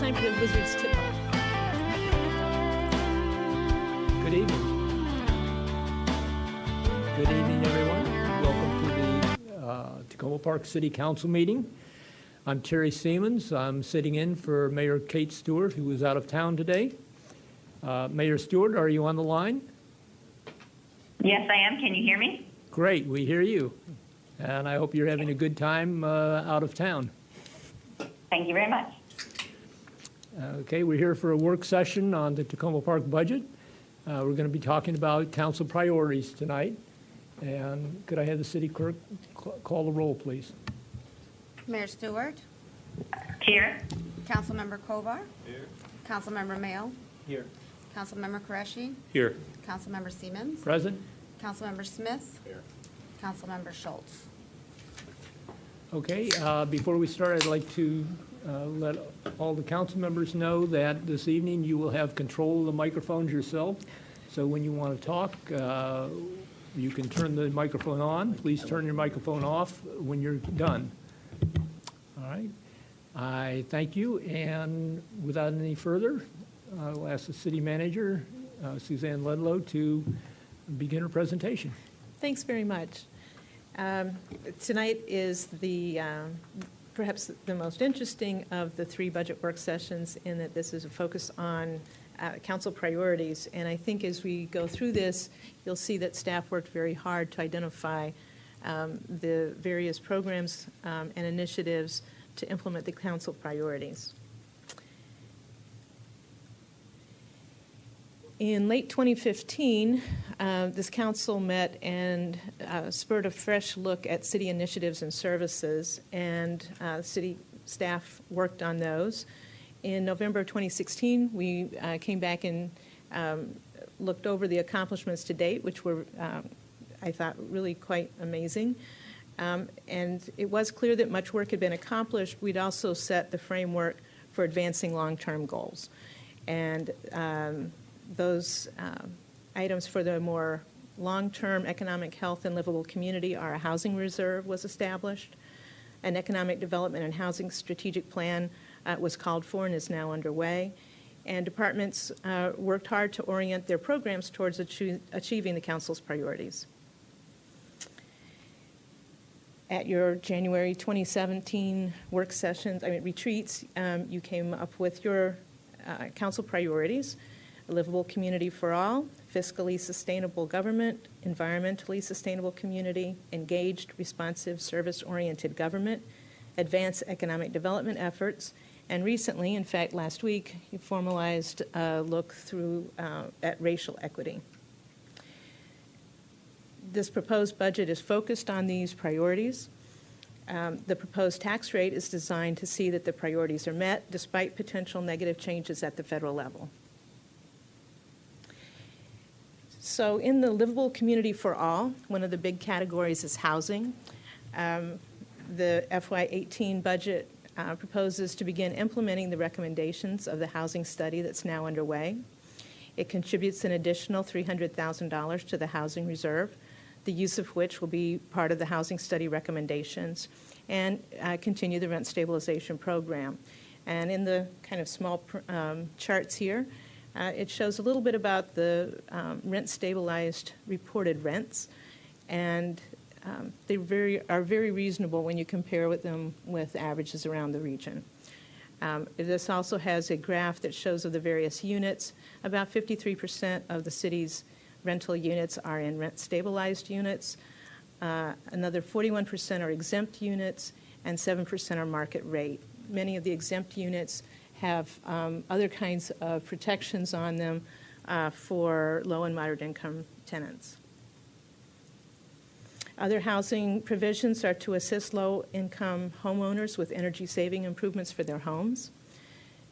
time for the Wizards tip-off. Good evening. Good evening, everyone. Welcome to the Tacoma Park City Council meeting. I'm Terry Siemens. I'm sitting in for Mayor Kate Stewart, who is out of town today. Mayor Stewart, are you on the line? Yes, I am. Can you hear me? Great, we hear you. And I hope you're having a good time out of town. Thank you very much. Okay, we're here for a work session on the Tacoma Park budget. We're going to be talking about council priorities tonight. And could I have the city clerk call the roll, please? Mayor Stewart. Here. Councilmember Kovar. Here. Councilmember Mayo. Here. Councilmember Qureshi. Here. Councilmember Siemens. Present. Councilmember Smith. Here. Councilmember Schultz. Okay, before we start, I'd like to let all the council members know that this evening you will have control of the microphones yourself. So when you want to talk, you can turn the microphone on. Please turn your microphone off when you're done. All right. I thank you. And without any further, I will ask the city manager, Suzanne Ludlow, to begin her presentation. Thanks very much. Tonight is the perhaps the most interesting of the three budget work sessions in that this is a focus on council priorities. And I think as we go through this, you'll see that staff worked very hard to identify the various programs and initiatives to implement the council priorities. In late 2015, this council met and spurred a fresh look at city initiatives and services, and city staff worked on those. In November of 2016, we came back and looked over the accomplishments to date, which were, I thought, really quite amazing. And it was clear that much work had been accomplished. We'd also set the framework for advancing long-term goals. And those items for the more long-term economic health and livable community are a housing reserve was established, an economic development and housing strategic plan was called for and is now underway, and departments worked hard to orient their programs towards achieving the council's priorities. At your January 2017 work sessions, retreats, you came up with your council priorities: a livable community for all, fiscally sustainable government, environmentally sustainable community, engaged, responsive, service-oriented government, advance economic development efforts, and recently, in fact last week, you formalized a look through at racial equity. This proposed budget is focused on these priorities. The proposed tax rate is designed to see that the priorities are met despite potential negative changes at the federal level. So in the livable community for all, one of the big categories is housing. The FY18 budget proposes to begin implementing the recommendations of the housing study that's now underway. It contributes an additional $300,000 to the housing reserve, the use of which will be part of the housing study recommendations, and continue the rent stabilization program. And in the kind of small charts here, it shows a little bit about the rent-stabilized reported rents, and they are very reasonable when you compare with them with averages around the region. This also has a graph that shows of the various units. About 53% of the city's rental units are in rent-stabilized units. Another 41% are exempt units, and 7% are market rate. Many of the exempt units have other kinds of protections on them for low and moderate income tenants. Other housing provisions are to assist low-income homeowners with energy-saving improvements for their homes,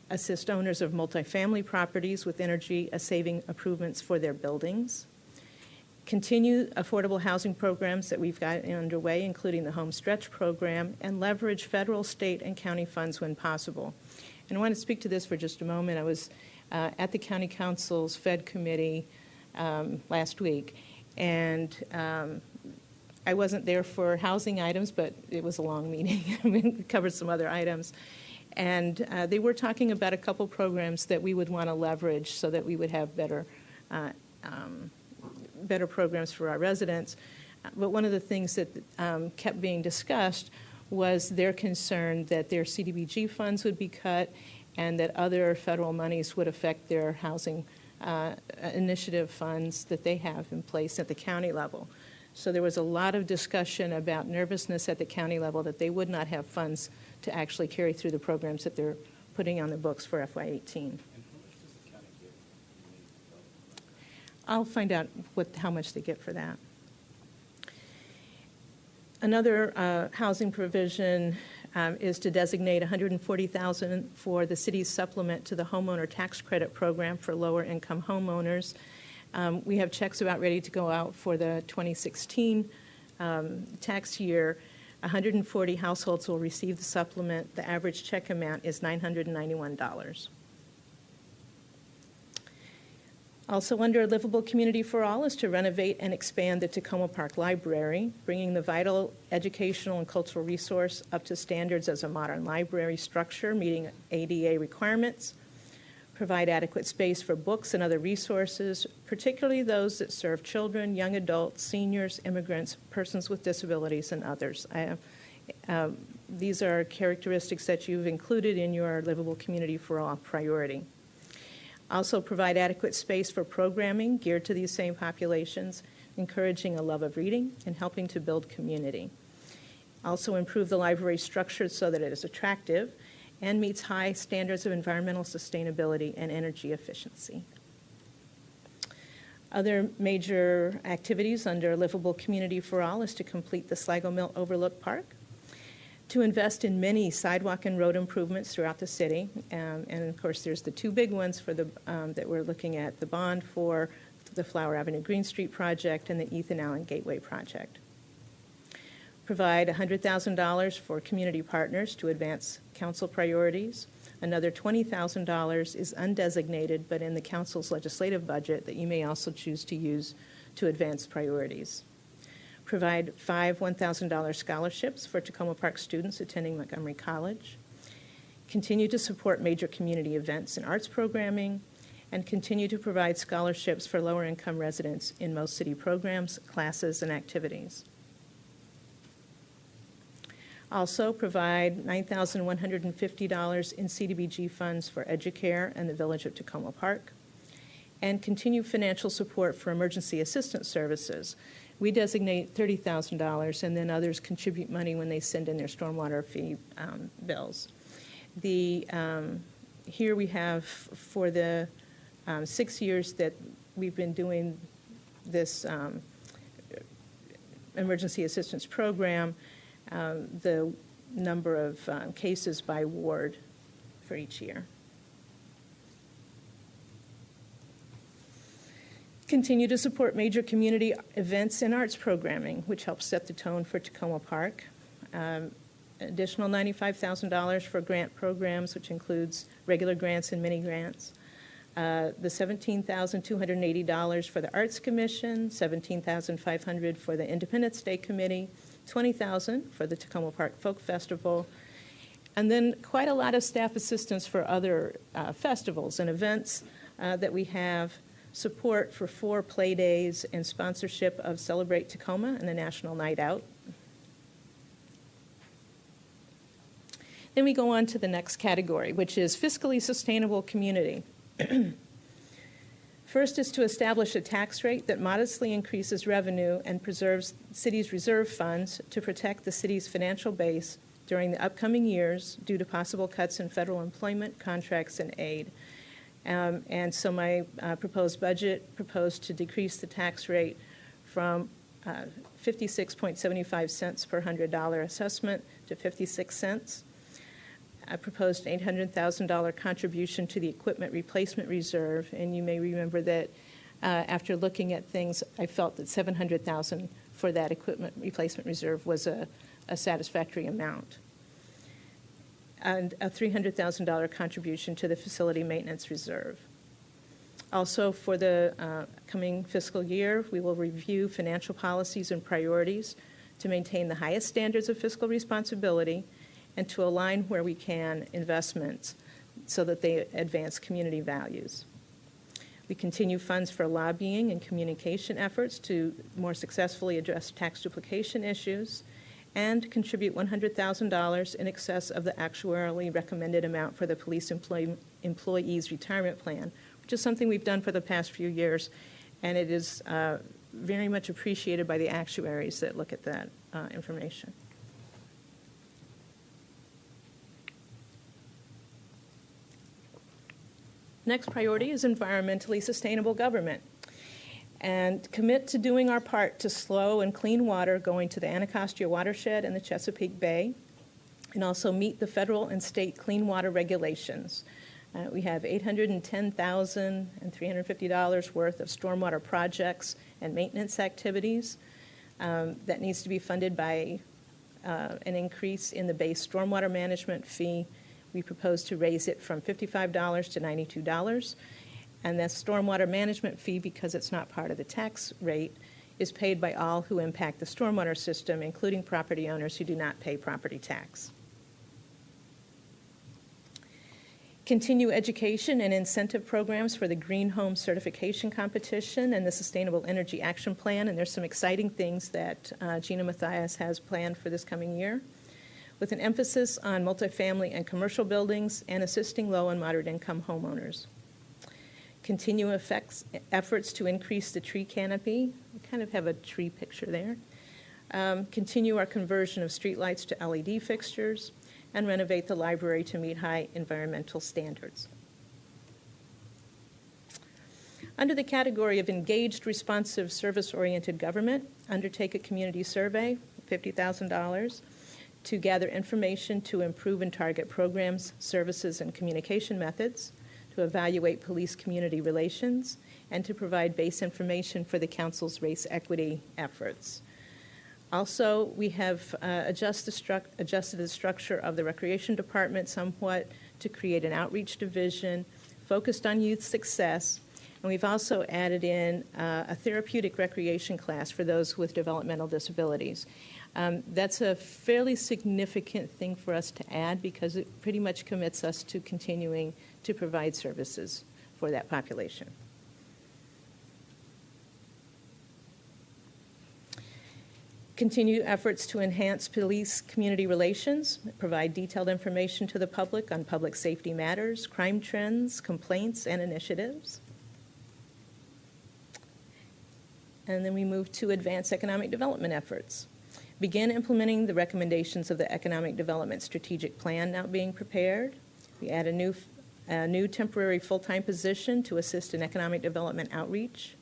assist owners of multifamily properties with energy-saving improvements for their buildings, continue affordable housing programs that we've got underway, including the Home Stretch program, and leverage federal, state, and county funds when possible. And I want to speak to this for just a moment. I was at the County Council's Fed Committee last week, and I wasn't there for housing items, but it was a long meeting. It covered some other items. And they were talking about a couple programs that we would want to leverage so that we would have better programs for our residents. But one of the things that kept being discussed was their concern that their CDBG funds would be cut and that other federal monies would affect their housing initiative funds that they have in place at the county level. So there was a lot of discussion about nervousness at the county level that they would not have funds to actually carry through the programs that they're putting on the books for FY18. I'll find out how much they get for that. Another housing provision is to designate $140,000 for the city's supplement to the homeowner tax credit program for lower income homeowners. We have checks about ready to go out for the 2016 tax year. 140 households will receive the supplement. The average check amount is $991. Also under Livable Community for All is to renovate and expand the Tacoma Park Library, bringing the vital educational and cultural resource up to standards as a modern library structure, meeting ADA requirements, provide adequate space for books and other resources, particularly those that serve children, young adults, seniors, immigrants, persons with disabilities, and others. These are characteristics that you've included in your Livable Community for All priority. Also provide adequate space for programming geared to these same populations, encouraging a love of reading and helping to build community. Also improve the library structure so that it is attractive and meets high standards of environmental sustainability and energy efficiency. Other major activities under Livable Community for All is to complete the Sligo Mill Overlook Park, to invest in many sidewalk and road improvements throughout the city. And of course, there's the two big ones for the that we're looking at, the bond for the Flower Avenue Green Street project and the Ethan Allen Gateway project. Provide $100,000 for community partners to advance council priorities. Another $20,000 is undesignated, but in the council's legislative budget that you may also choose to use to advance priorities. Provide 5 $1,000 scholarships for Tacoma Park students attending Montgomery College. Continue to support major community events and arts programming, and continue to provide scholarships for lower-income residents in most city programs, classes, and activities. Also provide $9,150 in CDBG funds for Educare and the Village of Tacoma Park, and continue financial support for emergency assistance services. We designate $30,000, and then others contribute money when they send in their stormwater fee bills. Here we have, for the 6 years that we've been doing this emergency assistance program, the number of cases by ward for each year. Continue to support major community events and arts programming, which helps set the tone for Tacoma Park. Additional $95,000 for grant programs, which includes regular grants and mini grants. The $17,280 for the Arts Commission, $17,500 for the Independence Day Committee, $20,000 for the Tacoma Park Folk Festival, and then quite a lot of staff assistance for other festivals and events that we have. Support for 4 play days and sponsorship of Celebrate Tacoma and the National Night Out. Then we go on to the next category, which is fiscally sustainable community. First is to establish a tax rate that modestly increases revenue and preserves the city's reserve funds to protect the city's financial base during the upcoming years due to possible cuts in federal employment, contracts, and aid. And so my proposed budget proposed to decrease the tax rate from 56.75 cents per $100 assessment to 56 cents. I proposed an $800,000 contribution to the equipment replacement reserve, and you may remember that after looking at things, I felt that $700,000 for that equipment replacement reserve was a satisfactory amount. And a $300,000 contribution to the facility maintenance reserve. Also, for the coming fiscal year, we will review financial policies and priorities to maintain the highest standards of fiscal responsibility and to align where we can investments so that they advance community values. We continue funds for lobbying and communication efforts to more successfully address tax duplication issues, and contribute $100,000 in excess of the actuarially recommended amount for the police employees' retirement plan, which is something we've done for the past few years, and it is very much appreciated by the actuaries that look at that information. Next priority is environmentally sustainable government, and commit to doing our part to slow and clean water going to the Anacostia watershed and the Chesapeake Bay, and also meet the federal and state clean water regulations. We have $810,350 worth of stormwater projects and maintenance activities that needs to be funded by an increase in the base stormwater management fee. We propose to raise it from $55 to $92. And that stormwater management fee, because it's not part of the tax rate, is paid by all who impact the stormwater system, including property owners who do not pay property tax. Continue education and incentive programs for the Green Home Certification Competition and the Sustainable Energy Action Plan, and there's some exciting things that Gina Mathias has planned for this coming year, with an emphasis on multifamily and commercial buildings and assisting low and moderate income homeowners. Continue efforts to increase the tree canopy. We kind of have a tree picture there. Continue our conversion of streetlights to LED fixtures, and renovate the library to meet high environmental standards. Under the category of engaged, responsive, service-oriented government, undertake a community survey, $50,000, to gather information to improve and target programs, services, and communication methods, to evaluate police-community relations, and to provide base information for the Council's race equity efforts. Also, we have adjusted the structure of the Recreation Department somewhat to create an outreach division focused on youth success, and we've also added in a therapeutic recreation class for those with developmental disabilities. That's a fairly significant thing for us to add because it pretty much commits us to continuing to provide services for that population. Continue efforts to enhance police-community relations, provide detailed information to the public on public safety matters, crime trends, complaints, and initiatives. And then we move to advance economic development efforts. Begin implementing the recommendations of the Economic Development Strategic Plan now being prepared. We add a new temporary full-time position to assist in economic development outreach.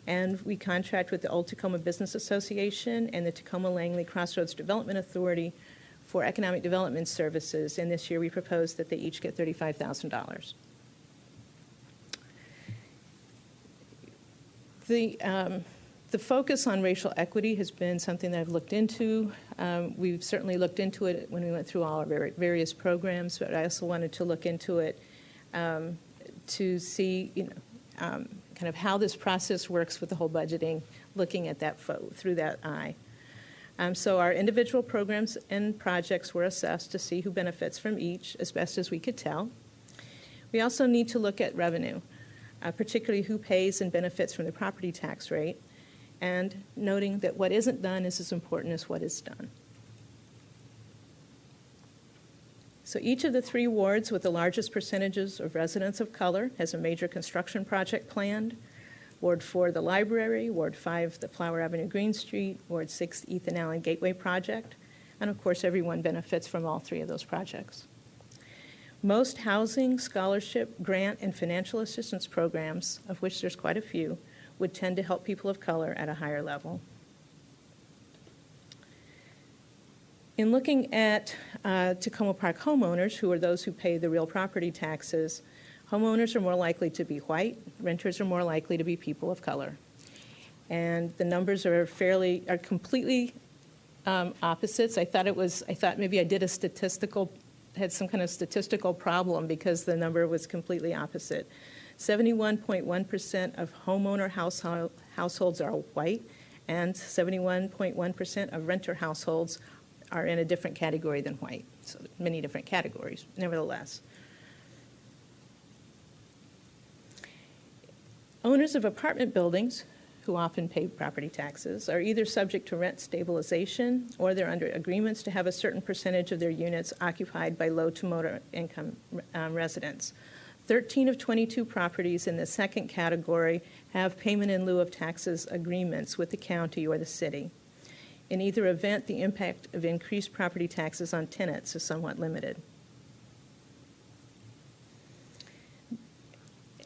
And we contract with the Old Tacoma Business Association and the Tacoma-Langley Crossroads Development Authority for economic development services. And this year we propose that they each get $35,000. The focus on racial equity has been something that I've looked into. We've certainly looked into it when we went through all our various programs, but I also wanted to look into it to see, kind of how this process works with the whole budgeting, looking at that through that eye. So our individual programs and projects were assessed to see who benefits from each as best as we could tell. We also need to look at revenue, particularly who pays and benefits from the property tax rate, and noting that what isn't done is as important as what is done. So each of the 3 wards with the largest percentages of residents of color has a major construction project planned. Ward 4, the library. Ward 5, the Flower Avenue Green Street. Ward 6, the Ethan Allen Gateway project. And of course, everyone benefits from all 3 of those projects. Most housing, scholarship, grant, and financial assistance programs, of which there's quite a few, would tend to help people of color at a higher level. In looking at Tacoma Park homeowners, who are those who pay the real property taxes, homeowners are more likely to be white, renters are more likely to be people of color. And the numbers are completely opposites. I thought maybe I did had some kind of statistical problem because the number was completely opposite. 71.1% of homeowner households are white, and 71.1% of renter households are in a different category than white. So many different categories, nevertheless. Owners of apartment buildings, who often pay property taxes, are either subject to rent stabilization or they're under agreements to have a certain percentage of their units occupied by low to moderate income residents. 13 of 22 properties in the second category have payment in lieu of taxes agreements with the county or the city. In either event, the impact of increased property taxes on tenants is somewhat limited.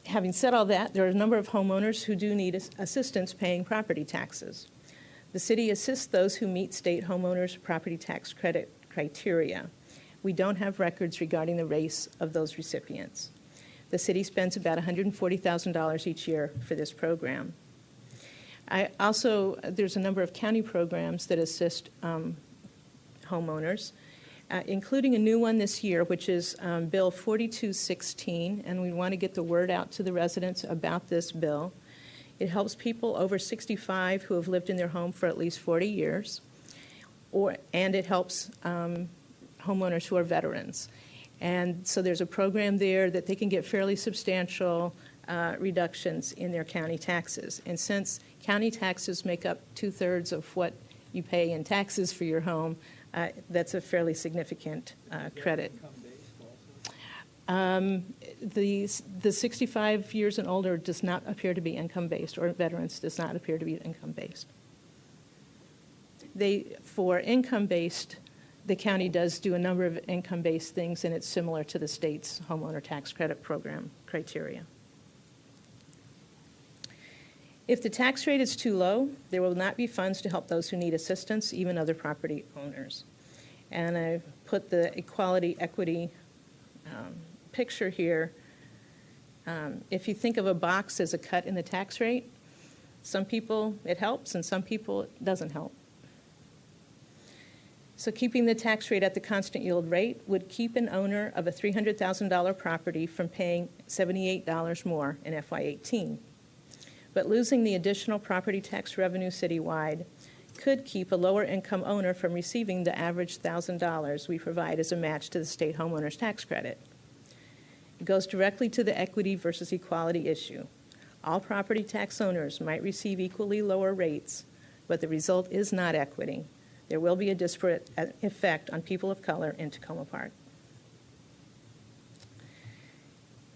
Having said all that, there are a number of homeowners who do need assistance paying property taxes. The city assists those who meet state homeowners' property tax credit criteria. We don't have records regarding the race of those recipients. The city spends about $140,000 each year for this program. There's a number of county programs that assist homeowners, including a new one this year, which is Bill 4216, and we want to get the word out to the residents about this bill. It helps people over 65 who have lived in their home for at least 40 years, and it helps homeowners who are veterans. And so there's a program there that they can get fairly substantial reductions in their county taxes. And since county taxes make up 2/3 of what you pay in taxes for your home, that's a fairly significant credit. The 65 years and older does not appear to be income-based, or veterans does not appear to be income-based. For income-based, the county does do a number of income-based things, and it's similar to the state's homeowner tax credit program criteria. If the tax rate is too low, there will not be funds to help those who need assistance, even other property owners. And I've put the equity picture here. If you think of a box as a cut in the tax rate, some people it helps and some people it doesn't help. So keeping the tax rate at the constant yield rate would keep an owner of a $300,000 property from paying $78 more in FY18. But losing the additional property tax revenue citywide could keep a lower income owner from receiving the average $1,000 we provide as a match to the state homeowner's tax credit. It goes directly to the equity versus equality issue. All property tax owners might receive equally lower rates, but the result is not equity. There will be a disparate effect on people of color in Tacoma Park.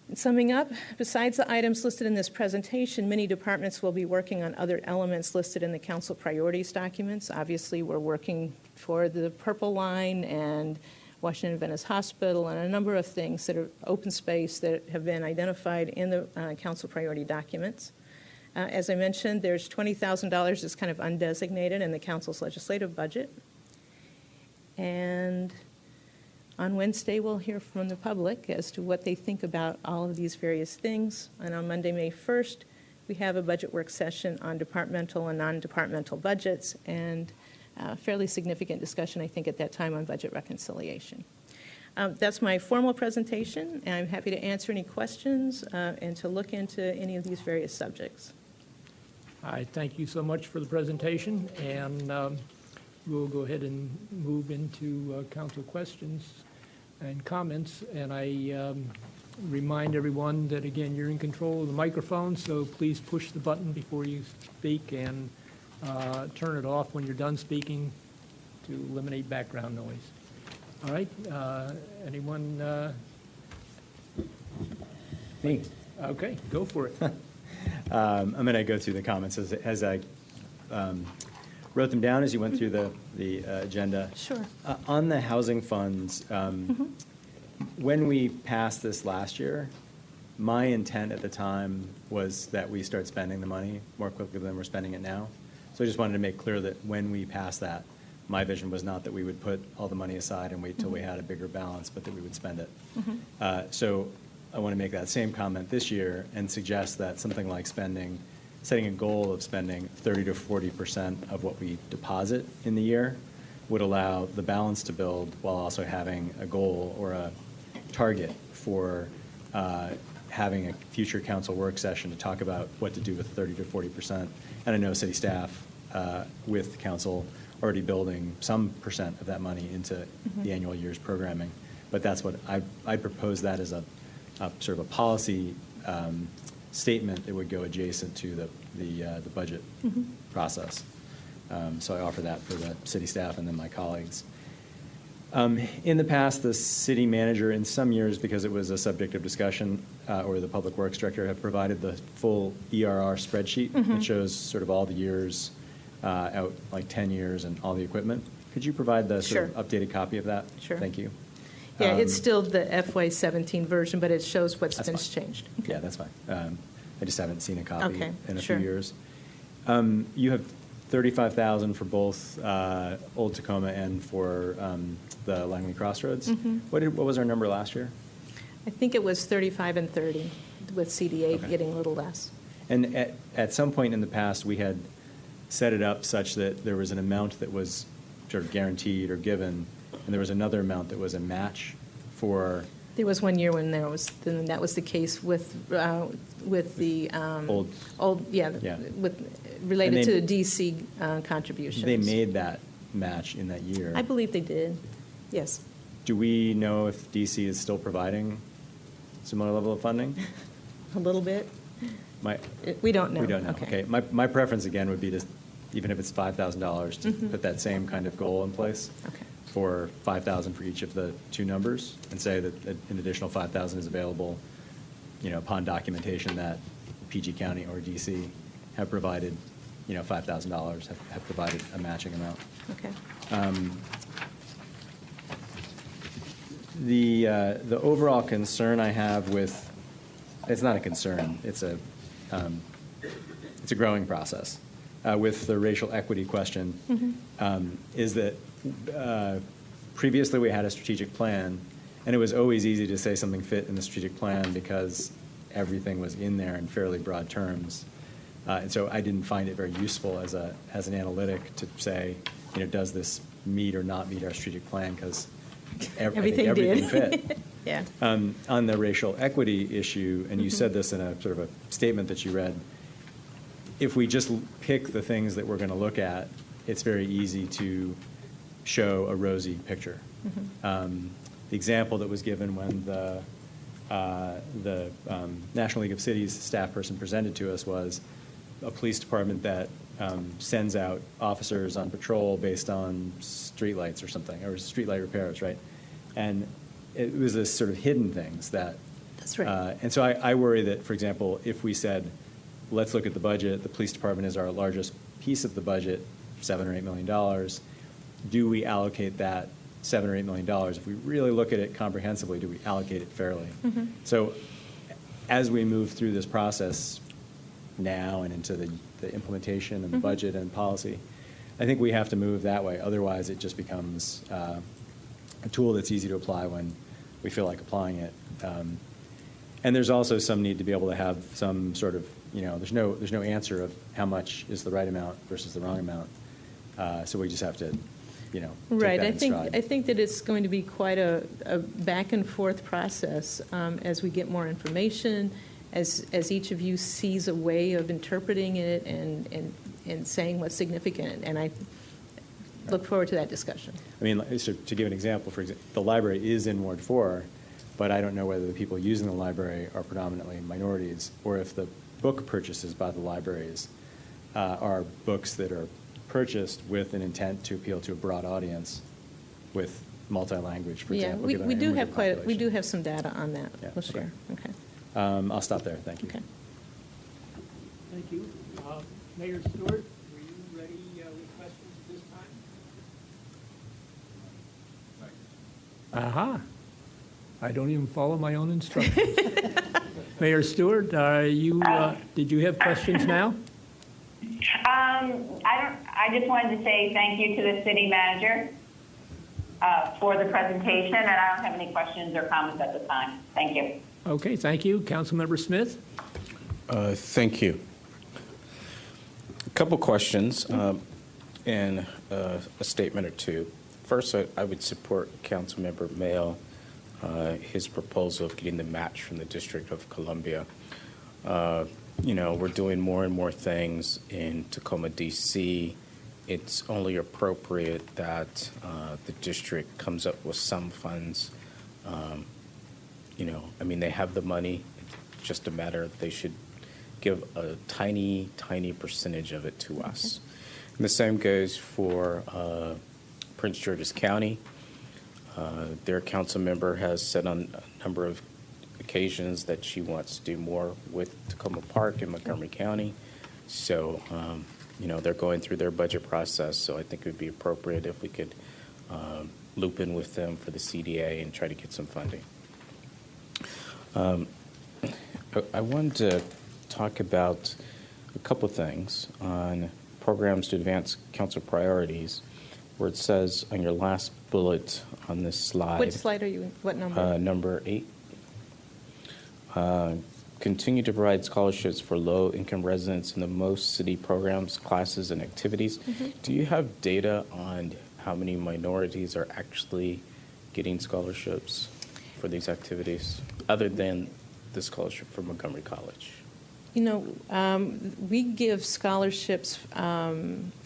In summing up, besides the items listed in this presentation, many departments will be working on other elements listed in the council priorities documents. Obviously, we're working for the Purple Line and Washington Adventist Hospital and a number of things that are open space that have been identified in the council priority documents. As I mentioned, there's $20,000 that's kind of undesignated in the council's legislative budget. And on Wednesday, we'll hear from the public as to what they think about all of these various things. And on Monday, May 1st, we have a budget work session on departmental and non-departmental budgets and fairly significant discussion, I think, at that time on budget reconciliation. That's my formal presentation, and I'm happy to answer any questions and to look into any of these various subjects. I thank you so much for the presentation, and we'll go ahead and move into council questions and comments. And I remind everyone that, again, you're in control of the microphone, so please push the button before you speak and turn it off when you're done speaking to eliminate background noise. All right, anyone? Me. Okay, go for it. I'm going to go through the comments as I wrote them down as you went through the agenda. Sure. On the housing funds, when we passed this last year, my intent at the time was that we start spending the money more quickly than we're spending it now. So I just wanted to make clear that when we passed that, my vision was not that we would put all the money aside and wait till we had a bigger balance, but that we would spend it. So I want to make that same comment this year and suggest that something like setting a goal of spending 30 to 40% of what we deposit in the year would allow the balance to build while also having a goal or a target for having a future council work session to talk about what to do with 30 to 40%. And I know city staff with council already building some percent of that money into the annual year's programming. But that's what I propose that as a sort of a policy statement that would go adjacent to the budget process. So I offer that for the city staff and then my colleagues. In the past, the city manager, in some years, because it was a subject of discussion, or the public works director, have provided the full ERR spreadsheet that shows sort of all the years out, like 10 years, and all the equipment. Could you provide the sort of updated copy of that? Sure. Thank you. Yeah, it's still the FY17 version, but it shows what's That's been fine. changed. Yeah, that's fine. I just haven't seen a copy Okay, in a sure. few years. You have 35,000 for both Old Tacoma and for the Langley Crossroads. Mm-hmm. What was our number last year? I think it was 35 and 30, with CDA Okay. getting a little less. And at some point in the past, we had set it up such that there was an amount that was sort of guaranteed or given, and there was another amount that was a match for There was one year when then that was the case with the old. yeah, Yeah. related And to they- the DC contributions. They made that match in that year. I believe they did. Yes. Do we know if DC is still providing similar level of funding? A little bit. My, We don't know. We don't know. Okay. My preference, again, would be to, even if it's $5,000, to put that same kind of goal in place Okay. for $5,000 for each of the two numbers, and say that an additional $5,000 is available, upon documentation that PG County or DC have provided, $5,000, have provided a matching amount. Okay. The overall concern I have with, it's not a concern, it's a growing process, with the racial equity question, is that previously we had a strategic plan, and it was always easy to say something fit in the strategic plan because everything was in there in fairly broad terms. And so I didn't find it very useful as an analytic to say, does this meet or not meet our strategic plan, because Everything everything did. fit. Yeah. On the racial equity issue, and you said this in a sort of a statement that you read, if we just pick the things that we're going to look at, it's very easy to show a rosy picture. The example that was given when the National League of Cities staff person presented to us was a police department that sends out officers on patrol based on streetlights or something, or streetlight repairs, right? And it was this sort of hidden things that. That's right. And so I worry that, for example, if we said, let's look at the budget, the police department is our largest piece of the budget, $7 or $8 million. Do we allocate that $7 or $8 million? If we really look at it comprehensively, do we allocate it fairly? So as we move through this process now and into the implementation and the budget and policy, I think we have to move that way. Otherwise, it just becomes a tool that's easy to apply when we feel like applying it. And there's also some need to be able to have some sort of, there's no answer of how much is the right amount versus the wrong amount. So we just have to, take Right. that I in think stride. that it's going to be quite a back and forth process as we get more information, as each of you sees a way of interpreting it and saying what's significant. And I look forward to that discussion. I mean, so to give an example, for example, the library is in Ward 4, but I don't know whether the people using the library are predominantly minorities, or if the book purchases by the libraries are books that are purchased with an intent to appeal to a broad audience with multi-language, for Yeah, example. we given our do have immigrant we do population. have some data on that. Yeah, We'll okay. share. Okay. I'll stop there. Thank you. Okay. Thank you. Mayor Stewart, were you ready with questions at this time? Aha. I don't even follow my own instructions. Mayor Stewart, did you have questions now? I just wanted to say thank you to the city manager for the presentation, and I don't have any questions or comments at this time. Thank you. Okay, thank you. Councilmember Smith? Thank you. A couple questions and a statement or two. First, I would support Councilmember Mayo, his proposal of getting the match from the District of Columbia. We're doing more and more things in Tacoma, D.C., it's only appropriate that the district comes up with some funds. I mean, they have the money. It's just a matter of they should give a tiny, tiny percentage of it to us. And the same goes for Prince George's County. Their council member has said on a number of occasions that she wants to do more with Tacoma Park in Montgomery County. So, they're going through their budget process, so I think it would be appropriate if we could loop in with them for the CDA and try to get some funding. I wanted to talk about a couple things on programs to advance council priorities, where it says on your last bullet on this slide. Which slide are you, what number? Number 8. Continue to provide scholarships for low-income residents in the most city programs, classes, and activities. Do you have data on how many minorities are actually getting scholarships for these activities, other than the scholarship from Montgomery College? We give scholarships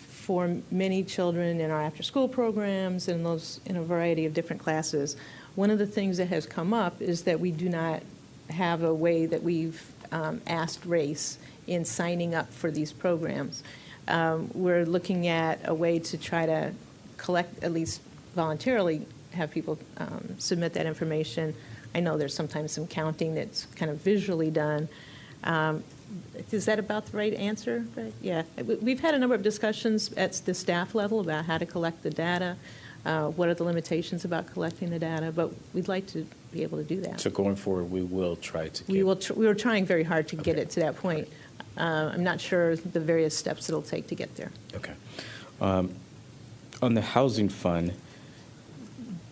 for many children in our after-school programs and in a variety of different classes. One of the things that has come up is that we do not have a way that we've asked race in signing up for these programs. We're looking at a way to try to collect, at least voluntarily, have people submit that information. I know there's sometimes some counting that's kind of visually done. Is that about the right answer? Right? Yeah. We've had a number of discussions at the staff level about how to collect the data, what are the limitations about collecting the data, but we'd like to be able to do that. So going forward, we will try to get... We were trying very hard to get Okay. it to that point. I'm not sure the various steps it'll take to get there. Okay. On the housing fund,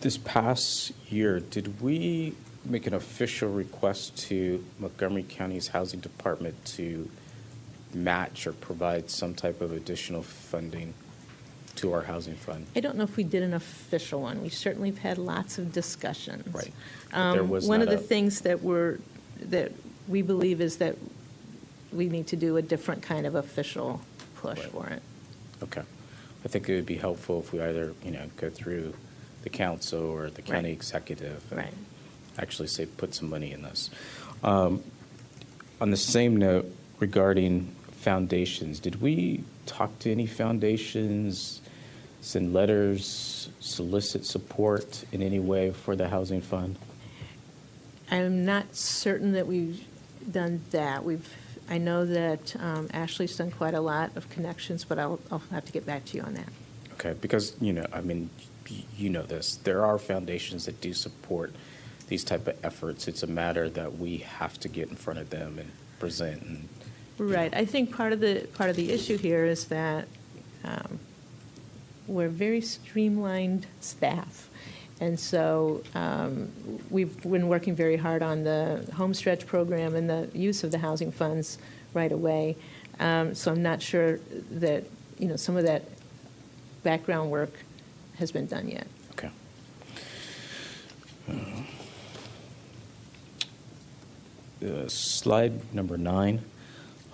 this past year, did we make an official request to Montgomery County's Housing Department to match or provide some type of additional funding to our housing fund? I don't know if we did an official one. We certainly have had lots of discussions. Right. But there was One not of the a- things that we believe is that we need to do a different kind of official push Right. for it. Okay. I think it would be helpful if we either, go through the council or the county Right. executive and Right. actually say, put some money in this. On the same note, regarding foundations, did we talk to any foundations, send letters, solicit support in any way for the housing fund? I'm not certain that we've done that. I know that Ashley's done quite a lot of connections, but I'll have to get back to you on that. Okay, because, you know this. There are foundations that do support these type of efforts. It's a matter that we have to get in front of them and present. And, Right. I think part of the issue here is that we're very streamlined staff. And so we've been working very hard on the homestretch program and the use of the housing funds right away. So I'm not sure that, some of that background work has been done yet. Okay. Slide number 9,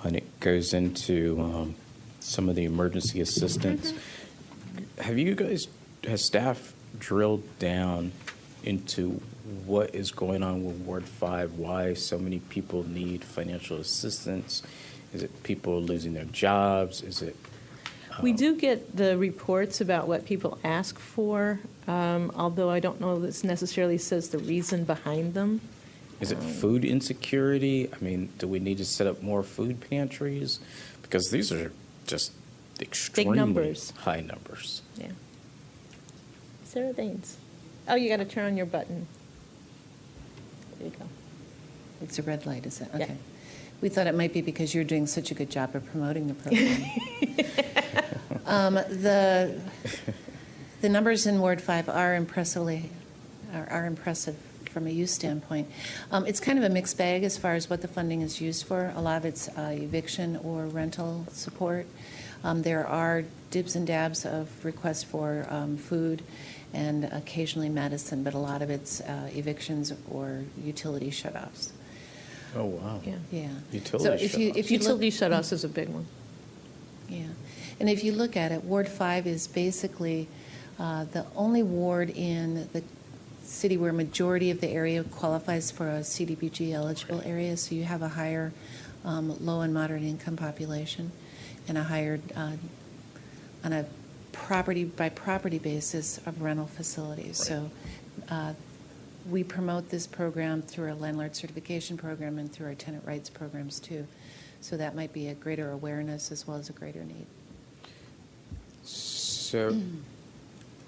and it goes into some of the emergency assistance. Has staff drilled down into what is going on with Ward 5, why so many people need financial assistance? Is it people losing their jobs? Is it... We do get the reports about what people ask for, although I don't know this necessarily says the reason behind them. Is it food insecurity? I mean, do we need to set up more food pantries? Because these are just extremely numbers. high numbers. Yeah. Sarah Baines. Oh, you got to turn on your button. There you go. It's a red light, is it? Yeah. Okay. We thought it might be because you're doing such a good job of promoting the program. The numbers in Ward 5 are impressive from a use standpoint. It's kind of a mixed bag as far as what the funding is used for. A lot of it's eviction or rental support. There are dibs and dabs of requests for food and occasionally medicine, but a lot of it's evictions or utility shutoffs. Oh, wow. Yeah. Yeah. Utility So if you shutoffs. look, Utility shutoffs is a big one. Yeah. And if you look at it, Ward 5 is basically the only ward in the city where majority of the area qualifies for a CDBG eligible area. So you have a higher low and moderate income population and a higher, on a property by property basis of rental facilities. Right. So we promote this program through our landlord certification program and through our tenant rights programs too. So that might be a greater awareness as well as a greater need. So,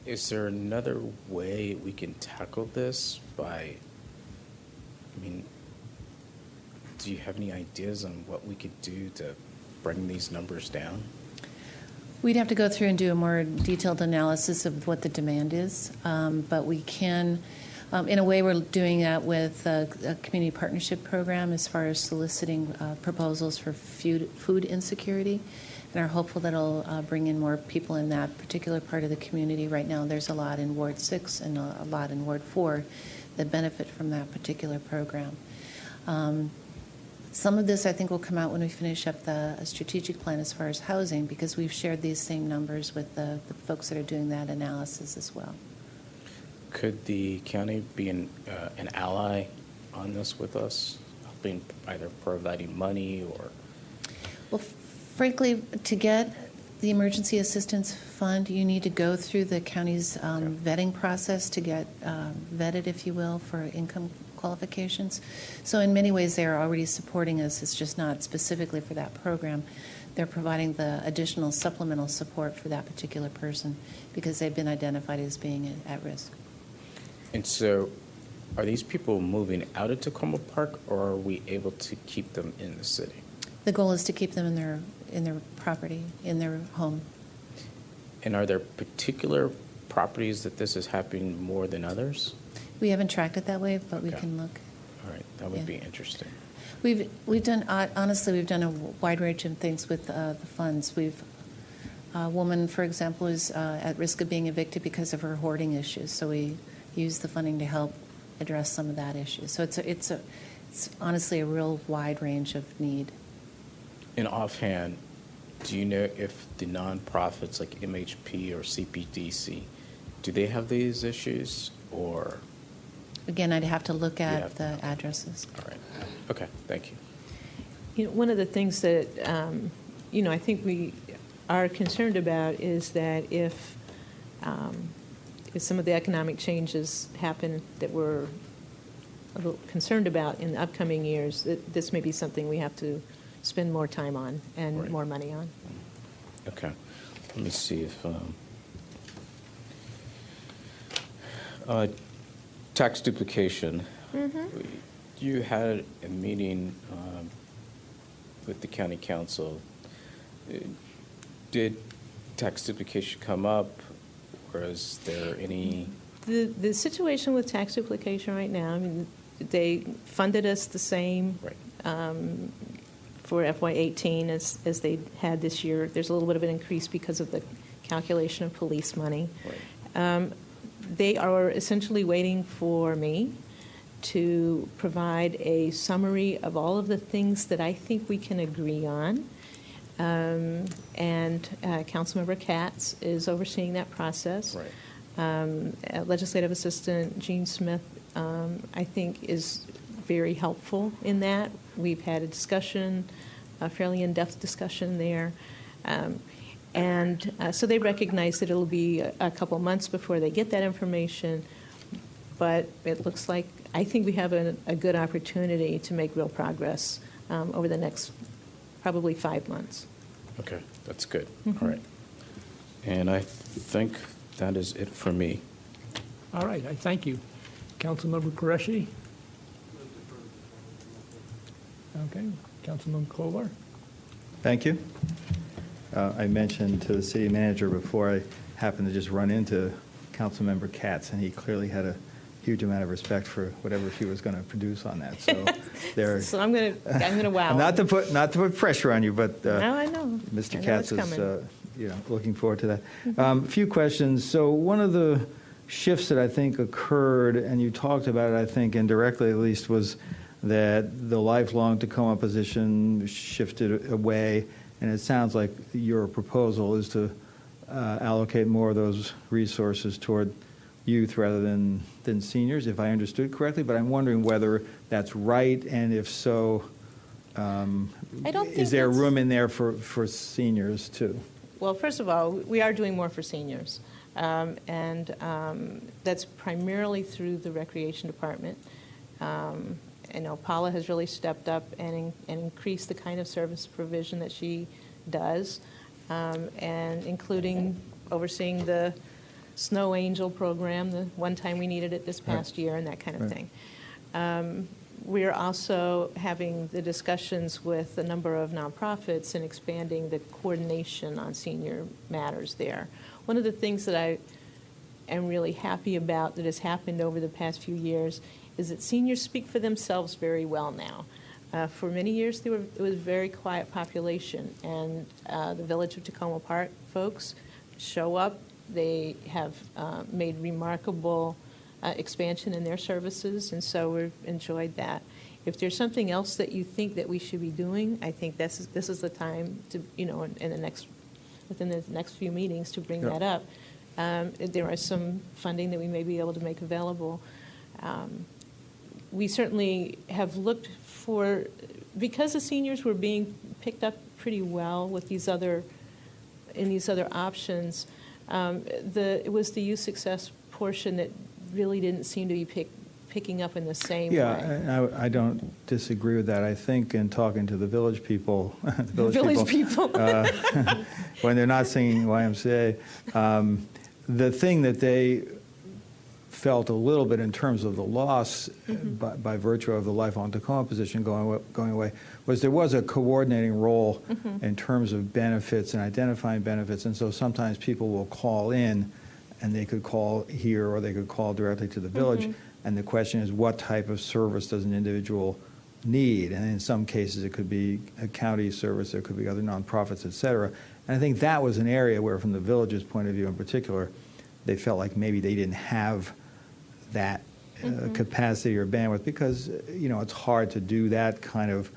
is there another way we can tackle this by, I mean, do you have any ideas on what we could do to bring these numbers down? We'd have to go through and do a more detailed analysis of what the demand is, but we can, in a way, we're doing that with a community partnership program as far as soliciting proposals for food insecurity, and are hopeful that it'll bring in more people in that particular part of the community. Right now, there's a lot in Ward 6 and a lot in Ward 4 that benefit from that particular program. Some of this, I think, will come out when we finish up the strategic plan as far as housing, because we've shared these same numbers with the folks that are doing that analysis as well. Could the county be an ally on this with us, helping either providing money or? Well, frankly, to get the emergency assistance fund, you need to go through the county's vetting process to get vetted, if you will, for income qualifications. So in many ways, they are already supporting us. It's just not specifically for that program. They're providing the additional supplemental support for that particular person because they've been identified as being at risk. And so, are these people moving out of Tacoma Park, or are we able to keep them in the city? The goal is to keep them in their property, in their home. And are there particular properties that this is happening more than others? We haven't tracked it that way, but we Okay. can look. All right, that would Yeah. be interesting. We've done, honestly, we've done a wide range of things with the funds. A woman, for example, is at risk of being evicted because of her hoarding issues. So we use the funding to help address some of that issue. So it's honestly a real wide range of need. And offhand, do you know if the nonprofits like MHP or CPDC, do they have these issues or? Again, I'd have to look You'd at have the addresses. All right. Okay, thank you. You know, one of the things that, I think we are concerned about is that if some of the economic changes happen that we're a little concerned about in the upcoming years, that this may be something we have to spend more time on and Right. more money on. Okay. Let me see if tax duplication. You had a meeting with the county council. Did tax duplication come up, or is there any? The situation with tax duplication right now, I mean, they funded us the same Right. for FY18 as they had this year. There's a little bit of an increase because of the calculation of police money. Right. They are essentially waiting for me to provide a summary of all of the things that I think we can agree on. And Councilmember Katz is overseeing that process. Right. Legislative Assistant Gene Smith, I think, is very helpful in that. We've had a discussion, a fairly in-depth discussion there. So they recognize that it'll be a couple months before they get that information, but it looks like I think we have a good opportunity to make real progress over the next probably 5 months. Okay, that's good. All right. And I think that is it for me. All right, I thank you. Councilmember Qureshi? Okay, Councilman Kovar? Thank you. I mentioned to the city manager before, I happened to just run into Councilmember Katz, and he clearly had a huge amount of respect for whatever she was going to produce on that. So there. So I'm gonna wow. Not to put pressure on you, but No, I know. Mr. I know Katz it's is coming. looking forward to that. A few questions. So one of the shifts that I think occurred, and you talked about it, I think indirectly at least, was that the lifelong Tacoma position shifted away, And it sounds like your proposal is to allocate more of those resources toward youth rather than seniors, if I understood correctly. But I'm wondering whether that's right, and if so, I don't think is there that's- room in there for seniors too? Well, first of all, we are doing more for seniors, and that's primarily through the Recreation Department. I know Paula has really stepped up and increased the kind of service provision that she does, and including overseeing the Snow Angel program, the one time we needed it this past year, and that kind of Right. thing. We're also having the discussions with a number of nonprofits and expanding the coordination on senior matters there. One of the things that I am really happy about that has happened over the past few years is that seniors speak for themselves very well now. For many years, it was a very quiet population, and the Village of Tacoma Park folks show up. They have made remarkable expansion in their services, and so we've enjoyed that. If there's something else that you think that we should be doing, I think this is the time to, within the next few meetings to bring Yeah. that up. There is some funding that we may be able to make available. We certainly have looked for, because the seniors were being picked up pretty well with these other options. It was the youth success portion that really didn't seem to be picking up in the same way. Yeah, and I don't disagree with that. I think in talking to the village people, Village people. when they're not singing YMCA, the thing that they felt a little bit in terms of the loss by virtue of the Lifelong Tacoma position going away was there was a coordinating role in terms of benefits and identifying benefits, and so sometimes people will call in and they could call here or they could call directly to the village, and the question is what type of service does an individual need? And in some cases it could be a county service, there could be other nonprofits, et cetera. And I think that was an area where, from the village's point of view in particular, they felt like maybe they didn't have that capacity or bandwidth, because it's hard to do that kind of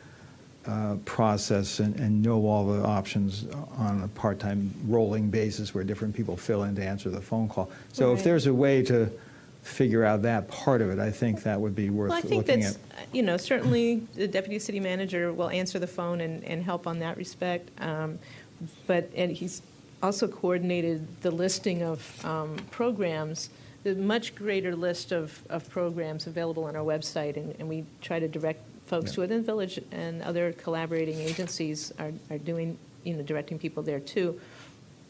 process and know all the options on a part-time rolling basis where different people fill in to answer the phone call. So if Right. there's a way to figure out that part of it, I think that would be worth Well, I think looking that's, at. certainly the deputy city manager will answer the phone and help on that respect. And he's also coordinated the listing of programs, the much greater list of programs available on our website, and we try to direct folks Yeah. within Village, and other collaborating agencies are doing, directing people there too.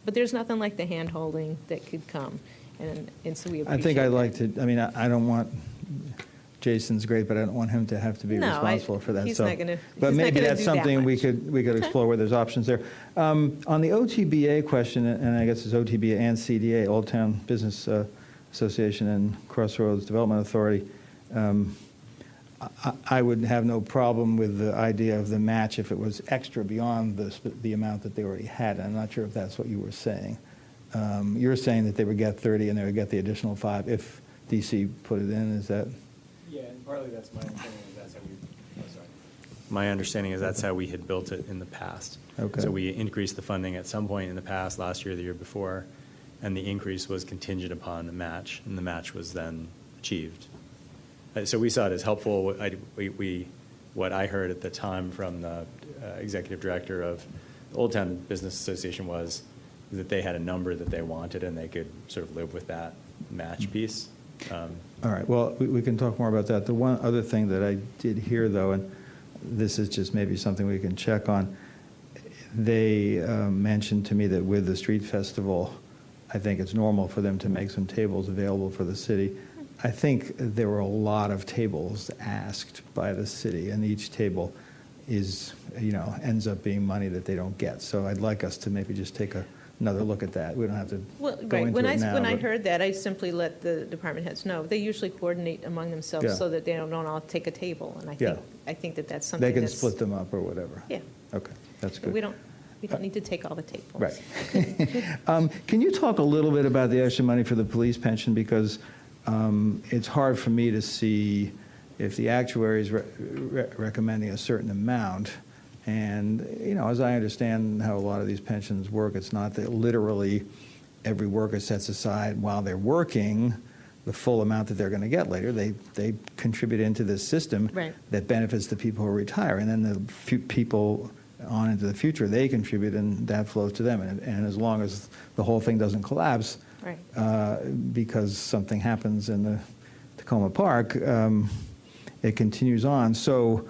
But there's nothing like the hand-holding that could come, and so we appreciate I think I'd that. like to, I don't want, Jason's great, but I don't want him to have to be No, responsible for that. he's So, not gonna- But he's not maybe gonna that's do that something we much. could explore where there's options there. On the OTBA question, and I guess it's OTBA and CDA, Old Town Business Association and Crossroads Development Authority, I would have no problem with the idea of the match if it was extra beyond the amount that they already had. I'm not sure if that's what you were saying. You're saying that they would get 30 and they would get the additional 5 if DC put it in. Is that? Yeah, and partly that's my understanding is that's how my understanding is that's how we had built it in the past. Okay. So we increased the funding at some point in the past, last year, the year before, and the increase was contingent upon the match, and the match was then achieved. So we saw it as helpful. What I heard at the time from the executive director of the Old Town Business Association was that they had a number that they wanted, and they could sort of live with that match piece. All right, well, we can talk more about that. The one other thing that I did hear, though, and this is just maybe something we can check on, they mentioned to me that with the street festival, I think it's normal for them to make some tables available for the city. I think there were a lot of tables asked by the city, and each table is, ends up being money that they don't get. So I'd like us to maybe just take another look at that. We don't have to go into it now. When I but- heard that, I simply let the department heads know. They usually coordinate among themselves Yeah. so that they don't all take a table, and Yeah. I think that's something They can that's... split them up or whatever. Yeah. Okay, that's good. We don't need to take all the tables. Right. Can you talk a little bit about the extra money for the police pension? Because it's hard for me to see if the actuary is recommending a certain amount And, as I understand how a lot of these pensions work, it's not that literally every worker sets aside while they're working the full amount that they're going to get later. They contribute into this system Right. that benefits the people who retire. And then the people on into the future, they contribute, and that flows to them. And as long as the whole thing doesn't collapse, Right. because something happens in the Tacoma Park, it continues on. So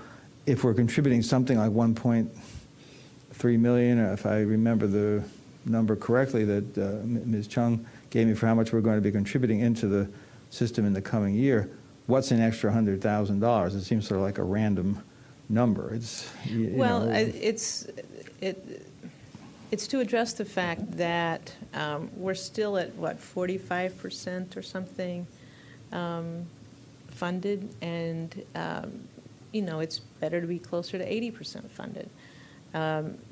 if we're contributing something like 1.3 million, if I remember the number correctly that Ms. Chung gave me for how much we're going to be contributing into the system in the coming year, what's an extra $100,000? It seems sort of like a random number. It's it's to address the fact that we're still at, 45% or something funded, and, it's better to be closer to 80% funded.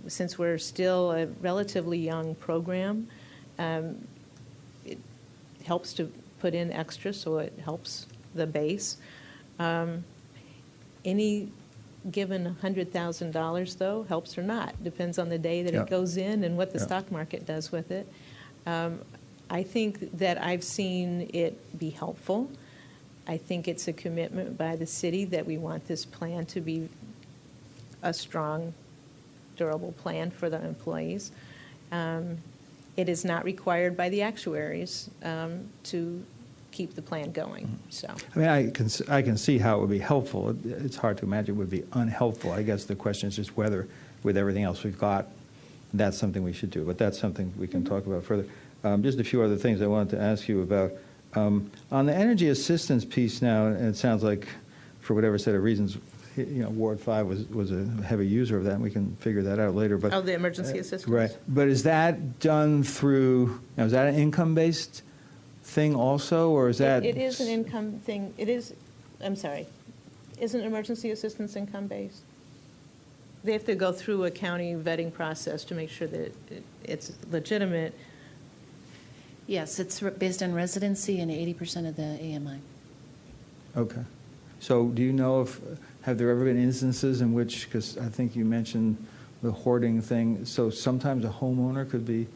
Since we're still a relatively young program, it helps to put in extra, so it helps the base. Any given $100,000, though, helps or not. Depends on the day that Yeah. it goes in and what the Yeah. stock market does with it. I think that I've seen it be helpful. I think it's a commitment by the city that we want this plan to be a strong, durable plan for the employees. It is not required by the actuaries to keep the plan going, so. I mean, I can see how it would be helpful. It's hard to imagine it would be unhelpful. I guess the question is just whether, with everything else we've got, that's something we should do. But that's something we can talk about further. Just a few other things I wanted to ask you about. On the energy assistance piece now, and it sounds like, for whatever set of reasons, Ward 5 was a heavy user of that, and we can figure that out later. But The emergency assistance? Right. But is that done through, now, is that an income-based thing also, or is that? It is an income thing. It is, I'm sorry, isn't emergency assistance income-based? They have to go through a county vetting process to make sure that it's legitimate. Yes, it's based on residency and 80% of the AMI. Okay. So do you know have there ever been instances in which, because I think you mentioned the hoarding thing, so sometimes a homeowner could be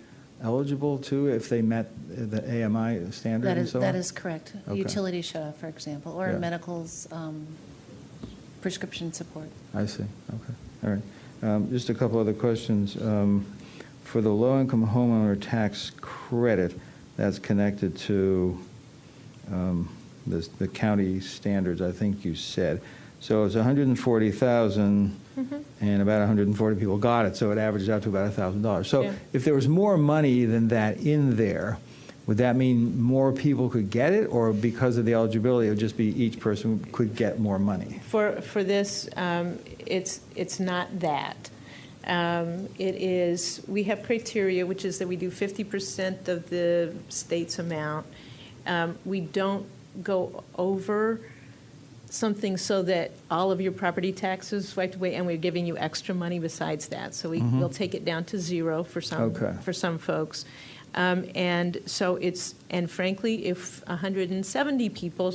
eligible too if they met the AMI standard and so on? That is correct. Okay. Utility shut-off, for example, or Yeah. medical's prescription support. I see. Okay. All right. Just a couple other questions. For the low-income homeowner tax credit, that's connected to the county standards, I think you said. So it's 140,000, and about 140 people got it, so it averages out to about $1,000. So Yeah. if there was more money than that in there, would that mean more people could get it, or because of the eligibility, it would just be each person could get more money? For this, it's not that. It is, we have criteria, which is that we do 50% of the state's amount. We don't go over something so that all of your property taxes wiped away, and we're giving you extra money besides that. So we'll take it down to zero for some Okay. for some folks. And so and frankly, if 170 people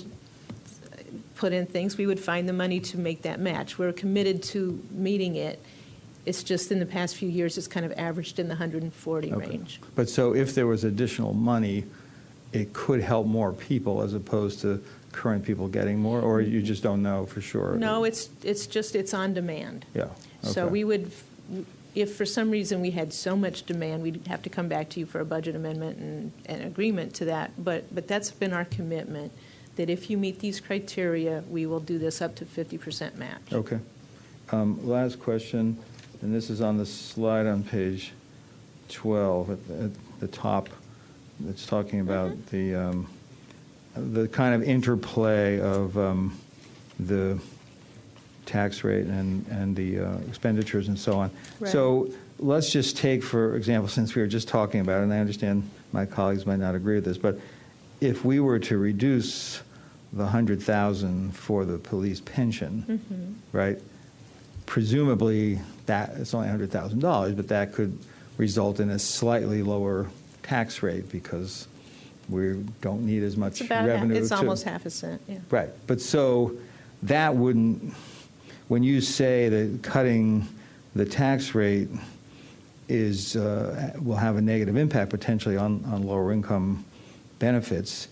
put in things, we would find the money to make that match. We're committed to meeting it. It's just in the past few years, it's kind of averaged in the 140 Okay. range. But so if there was additional money, it could help more people as opposed to current people getting more, or you just don't know for sure? No, it's on demand. Yeah. So okay. we would, if for some reason we had so much demand, we'd have to come back to you for a budget amendment and agreement to that. But that's been our commitment, that if you meet these criteria, we will do this up to 50% match. Okay. Last question, and this is on the slide on page 12 at the top. It's talking about the kind of interplay of the tax rate and the expenditures and so on. Right. So let's just take, for example, since we were just talking about it, and I understand my colleagues might not agree with this, but if we were to reduce the 100,000 for the police pension, right? Presumably that it's only $100,000, but that could result in a slightly lower tax rate because we don't need as much It's about revenue. it's to- almost half a cent, yeah. Right, but so that wouldn't, when you say that cutting the tax rate is will have a negative impact potentially on lower income benefits.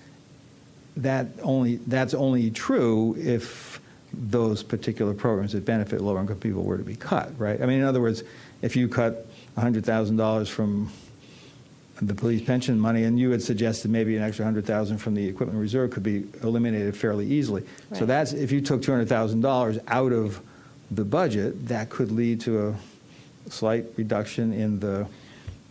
That's only true if those particular programs that benefit lower income people were to be cut, right? I mean, in other words, if you cut $100,000 from the police pension money, and you had suggested maybe an extra $100,000 from the equipment reserve could be eliminated fairly easily. So Right. that's, if you took $200,000 out of the budget, that could lead to a slight reduction in the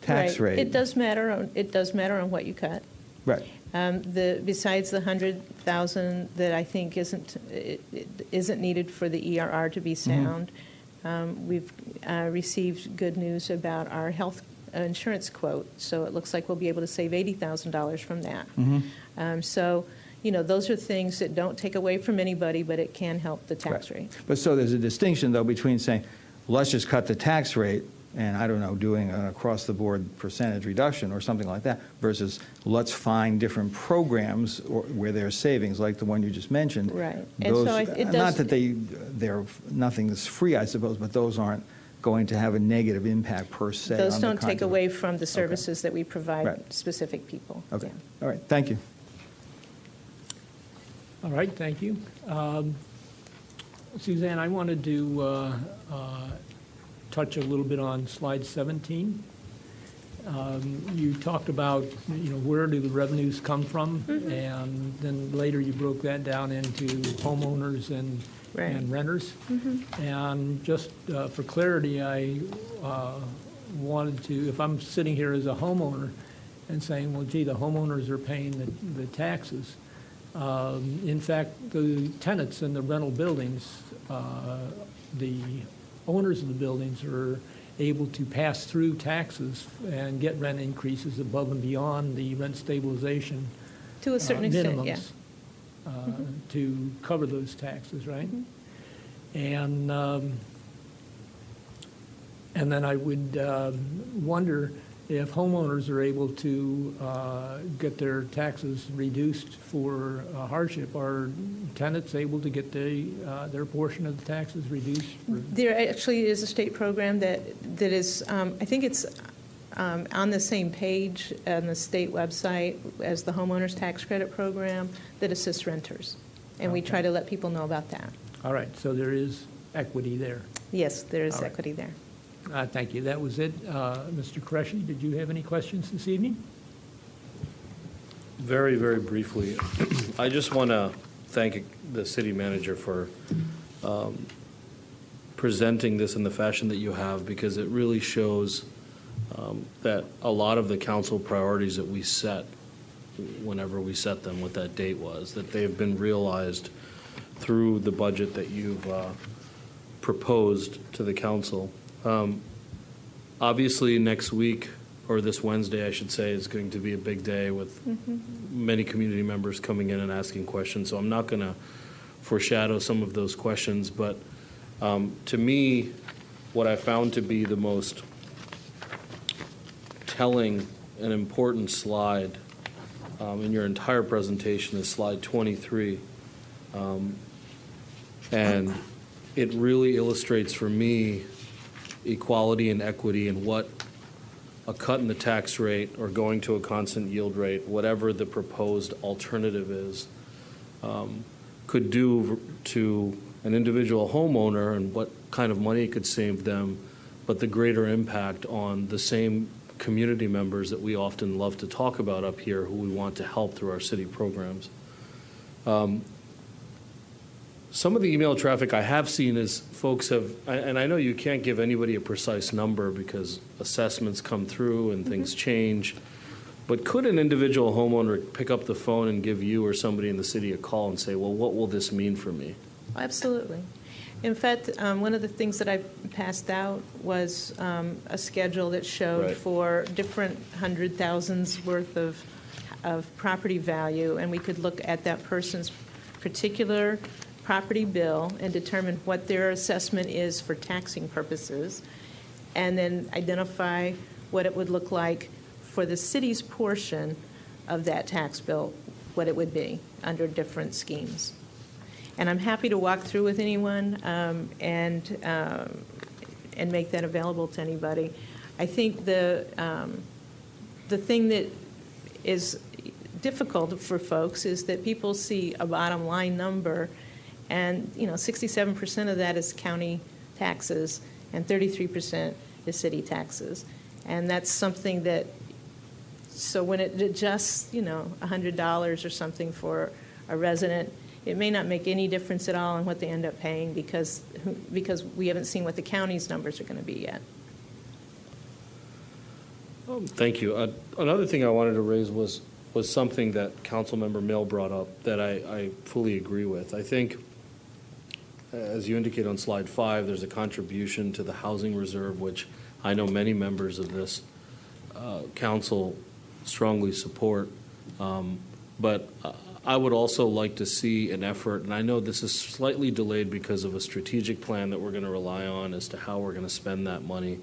tax Right. rate. It does matter on what you cut. Right. Besides the 100,000 that I think isn't needed for the ERR to be sound, we've received good news about our health insurance quote. So it looks like we'll be able to save $80,000 from that. So, those are things that don't take away from anybody, but it can help the tax Right. rate. But so there's a distinction, though, between saying, let's just cut the tax rate and, I don't know, doing an across-the-board percentage reduction or something like that, versus let's find different programs where there's savings, like the one you just mentioned. Right. And so it does- Not that nothing is free, I suppose, but those aren't going to have a negative impact per se. Those on the don't take content. away from the services that we provide Right. specific people. Okay. Yeah. All right. Thank you. All right, thank you. Suzanne, I wanted to touch a little bit on slide 17. You talked about, where do the revenues come from? And then later you broke that down into homeowners and Right. and renters. And just for clarity, I wanted to, if I'm sitting here as a homeowner and saying, well, gee, the homeowners are paying the taxes. In fact, the tenants in the rental buildings, the owners of the buildings are able to pass through taxes and get rent increases above and beyond the rent stabilization To a certain extent, minimums yeah. to cover those taxes, right? And then I would wonder if homeowners are able to get their taxes reduced for hardship. Are tenants able to get their portion of the taxes reduced? There actually is a state program that is, I think it's on the same page on the state website as the homeowners tax credit program that assists renters. And we Okay. try to let people know about that. All right, so there is equity there. Yes, there is All right. equity there. Thank you. That was it. Mr. Qureshi, did you have any questions this evening? Very, very briefly, I just want to thank the city manager for presenting this in the fashion that you have, because it really shows that a lot of the council priorities that we set, whenever we set them, what that date was, that they have been realized through the budget that you've proposed to the council. Obviously, next week, or this Wednesday, I should say, is going to be a big day with many community members coming in and asking questions. So I'm not going to foreshadow some of those questions. But to me, what I found to be the most telling and important slide in your entire presentation is slide 23. And it really illustrates for me equality and equity and what a cut in the tax rate or going to a constant yield rate, whatever the proposed alternative is, could do to an individual homeowner and what kind of money it could save them, but the greater impact on the same community members that we often love to talk about up here who we want to help through our city programs. Some of the email traffic I have seen is folks have, and I know you can't give anybody a precise number because assessments come through and things change, but could an individual homeowner pick up the phone and give you or somebody in the city a call and say, well, what will this mean for me? Absolutely. In fact, one of the things that I passed out was a schedule that showed Right. for different 100,000s worth of property value, and we could look at that person's particular property bill and determine what their assessment is for taxing purposes, and then identify what it would look like for the city's portion of that tax bill, what it would be under different schemes. And I'm happy to walk through with anyone and and make that available to anybody. I think the thing that is difficult for folks is that people see a bottom line number, and 67% of that is county taxes and 33% is city taxes, and that's something that, so when it adjusts $100 or something for a resident, it may not make any difference at all in what they end up paying because we haven't seen what the county's numbers are going to be yet. Thank you. Another thing I wanted to raise was something that Councilmember Mail brought up that I fully agree with. I think, as you indicate on slide 5, there's a contribution to the housing reserve, which I know many members of this council strongly support. But I would also like to see an effort, and I know this is slightly delayed because of a strategic plan that we're going to rely on as to how we're going to spend that money.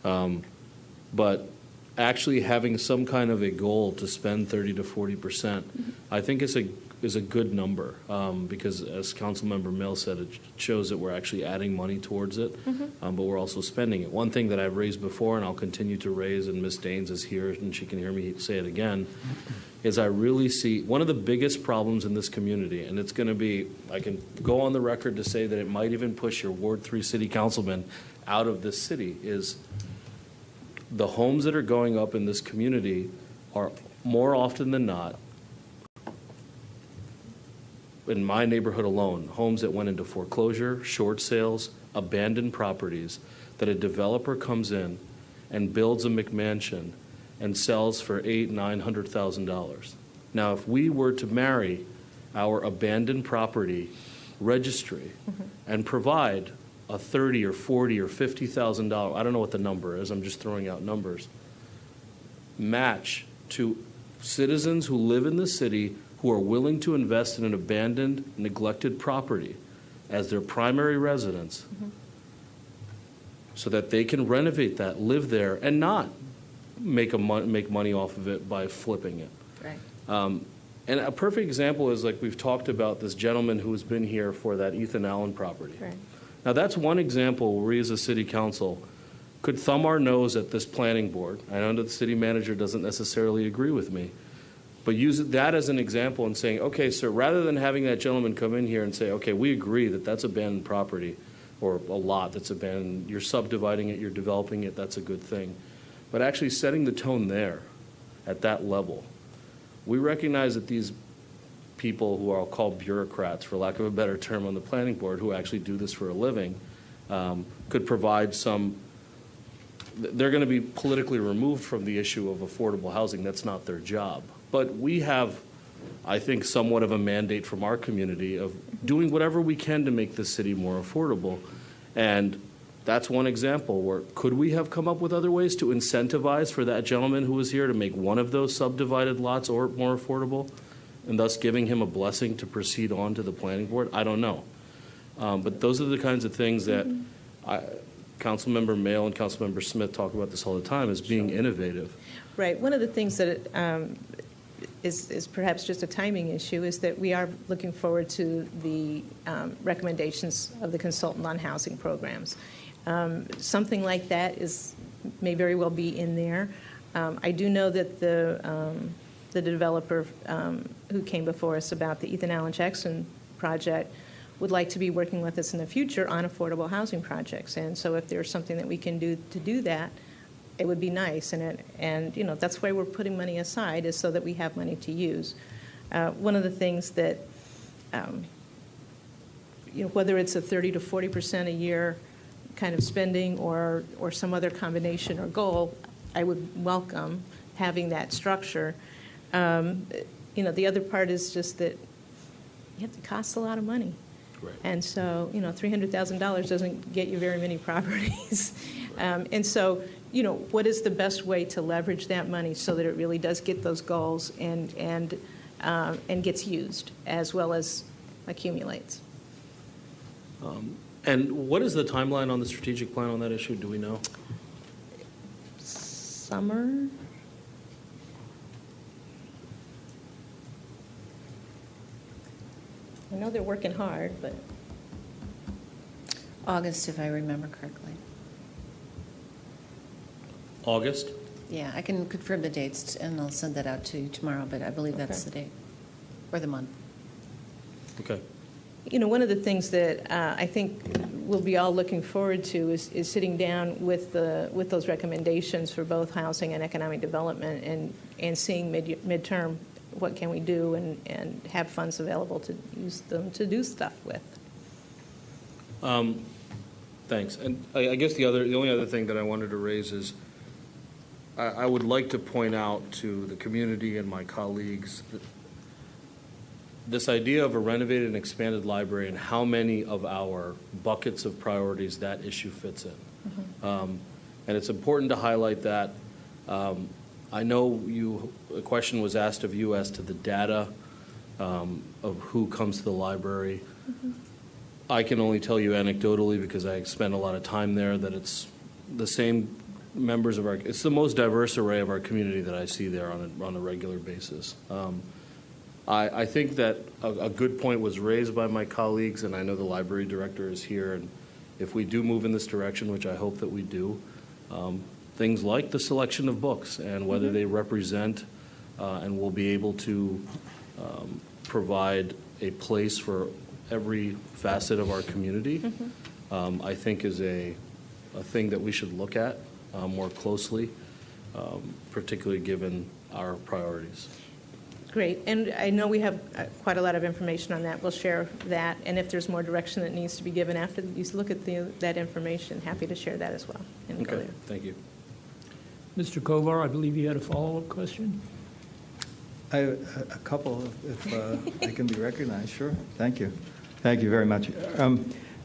But actually having some kind of a goal to spend 30 to 40%, I think is a good number because, as Councilmember Mill said, it shows that we're actually adding money towards it, but we're also spending it. One thing that I've raised before, and I'll continue to raise, and Ms. Daines is here and she can hear me say it again, is I really see one of the biggest problems in this community, and it's going to be, I can go on the record to say that it might even push your Ward 3 city councilman out of this city, is the homes that are going up in this community are more often than not, in my neighborhood alone, homes that went into foreclosure, short sales, abandoned properties, that a developer comes in and builds a McMansion and sells for $800,000-900,000. Now, if we were to marry our abandoned property registry and provide a $30,000 or $40,000 or $50,000, I don't know what the number is, I'm just throwing out numbers, match to citizens who live in the city who are willing to invest in an abandoned, neglected property as their primary residence so that they can renovate that, live there, and not make money off of it by flipping it. Right. And a perfect example is, like we've talked about, this gentleman who has been here for that Ethan Allen property. Right. Now, that's one example where we as a city council could thumb our nose at this planning board. I know that the city manager doesn't necessarily agree with me, but use that as an example and saying, okay, sir, rather than having that gentleman come in here and say, okay, we agree that that's abandoned property or a lot that's abandoned, you're subdividing it, you're developing it, that's a good thing. But actually setting the tone there at that level. We recognize that these people who are called bureaucrats, for lack of a better term, on the planning board, who actually do this for a living, could provide some, they're going to be politically removed from the issue of affordable housing. That's not their job. But we have, I think, somewhat of a mandate from our community of doing whatever we can to make this city more affordable. And that's one example where could we have come up with other ways to incentivize for that gentleman who was here to make one of those subdivided lots or more affordable, and thus giving him a blessing to proceed on to the planning board? I don't know. But those are the kinds of things that Councilmember Mail and Councilmember Smith talk about this all the time, as being innovative. Right. One of the things that is perhaps just a timing issue is that we are looking forward to the recommendations of the consultant on housing programs. Something like that may very well be in there. I do know that the developer who came before us about the Ethan Allen Jackson project would like to be working with us in the future on affordable housing projects. And so if there's something that we can do to do that, it would be nice. And that's why we're putting money aside, is so that we have money to use. One of the things that, whether it's a 30 to 40% a year kind of spending or some other combination or goal, I would welcome having that structure. The other part is just that it costs a lot of money. Right. And so, $300,000 doesn't get you very many properties. And so, what is the best way to leverage that money so that it really does get those goals and gets used as well as accumulates? And what is the timeline on the strategic plan on that issue? Do we know? Summer. I know they're working hard, but August, if I remember correctly. August? Yeah, I can confirm the dates, and I'll send that out to you tomorrow, but I believe that's the date, or the month. Okay. You know, one of the things that I think we'll be all looking forward to is sitting down with those recommendations for both housing and economic development and seeing midterm what can we do and have funds available to use them to do stuff with. Thanks. And I guess the only other thing that I wanted to raise is I would like to point out to the community and my colleagues that this idea of a renovated and expanded library and how many of our buckets of priorities that issue fits in. Mm-hmm. And it's important to highlight that. I know a question was asked of you as to the data of who comes to the library. Mm-hmm. I can only tell you anecdotally, because I spend a lot of time there, that it's the same members of it's the most diverse array of our community that I see there on a regular basis. I think that a good point was raised by my colleagues, and I know the library director is here, and if we do move in this direction, which I hope that we do, things like the selection of books and whether they represent and will be able to provide a place for every facet of our community, I think is a thing that we should look at more closely, particularly given our priorities. Great. And I know we have quite a lot of information on that. We'll share that. And if there's more direction that needs to be given after you look at that information, happy to share that as well. And go Okay, there. thank you. Mr. Kovar, I believe you had a follow-up question? I have a couple, if I can be recognized, sure. Thank you. Thank you very much. A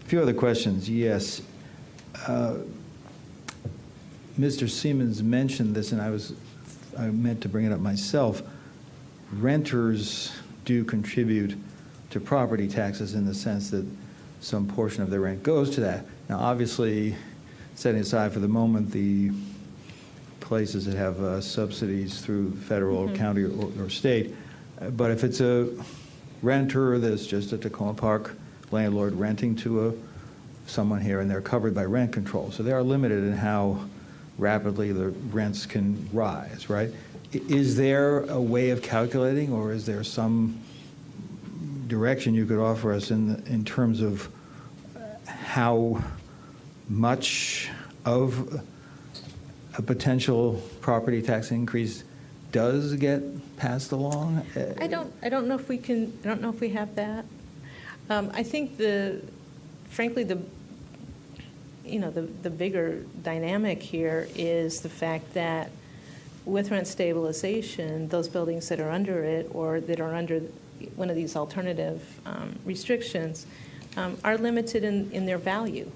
few other questions. Yes. Mr. Siemens mentioned this, and I meant to bring it up myself. Renters do contribute to property taxes in the sense that some portion of their rent goes to that. Now, obviously, setting aside for the moment the places that have subsidies through federal or county or state, but if it's a renter that's just a Tacoma Park landlord renting to someone here and they're covered by rent control, so they are limited in how rapidly the rents can rise, right? Is there a way of calculating, or is there some direction you could offer us in terms of how much of a potential property tax increase does get passed along? I don't know if we can. I don't know if we have that. I think frankly the bigger dynamic here is the fact that with rent stabilization, those buildings that are under it or that are under one of these alternative restrictions are limited in their value.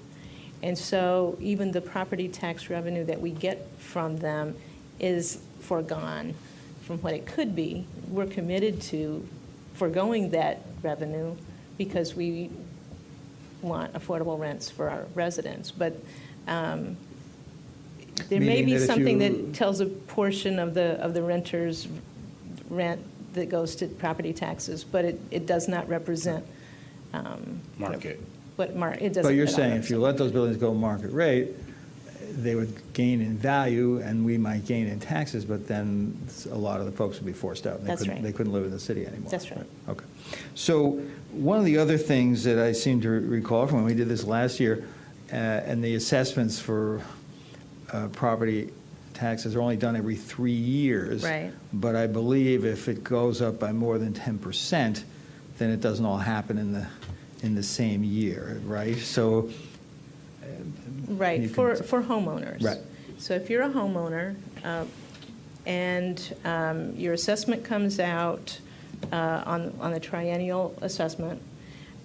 And so even the property tax revenue that we get from them is foregone from what it could be. We're committed to foregoing that revenue because we want affordable rents for our residents. But there may be something that tells a portion of the renter's rent that goes to property taxes, but it does not represent Market. It doesn't. But you're at all saying if you represent. let those buildings go market rate, they would gain in value and we might gain in taxes, but then a lot of the folks would be forced out. And That's right. They couldn't live in the city anymore. That's right. Okay. So one of the other things that I seem to recall from when we did this last year, and the assessments for property taxes are only done every 3 years. Right. But I believe if it goes up by more than 10%, then it doesn't all happen in the same year, right? So. Right, for homeowners. Right. So if you're a homeowner and your assessment comes out on the triennial assessment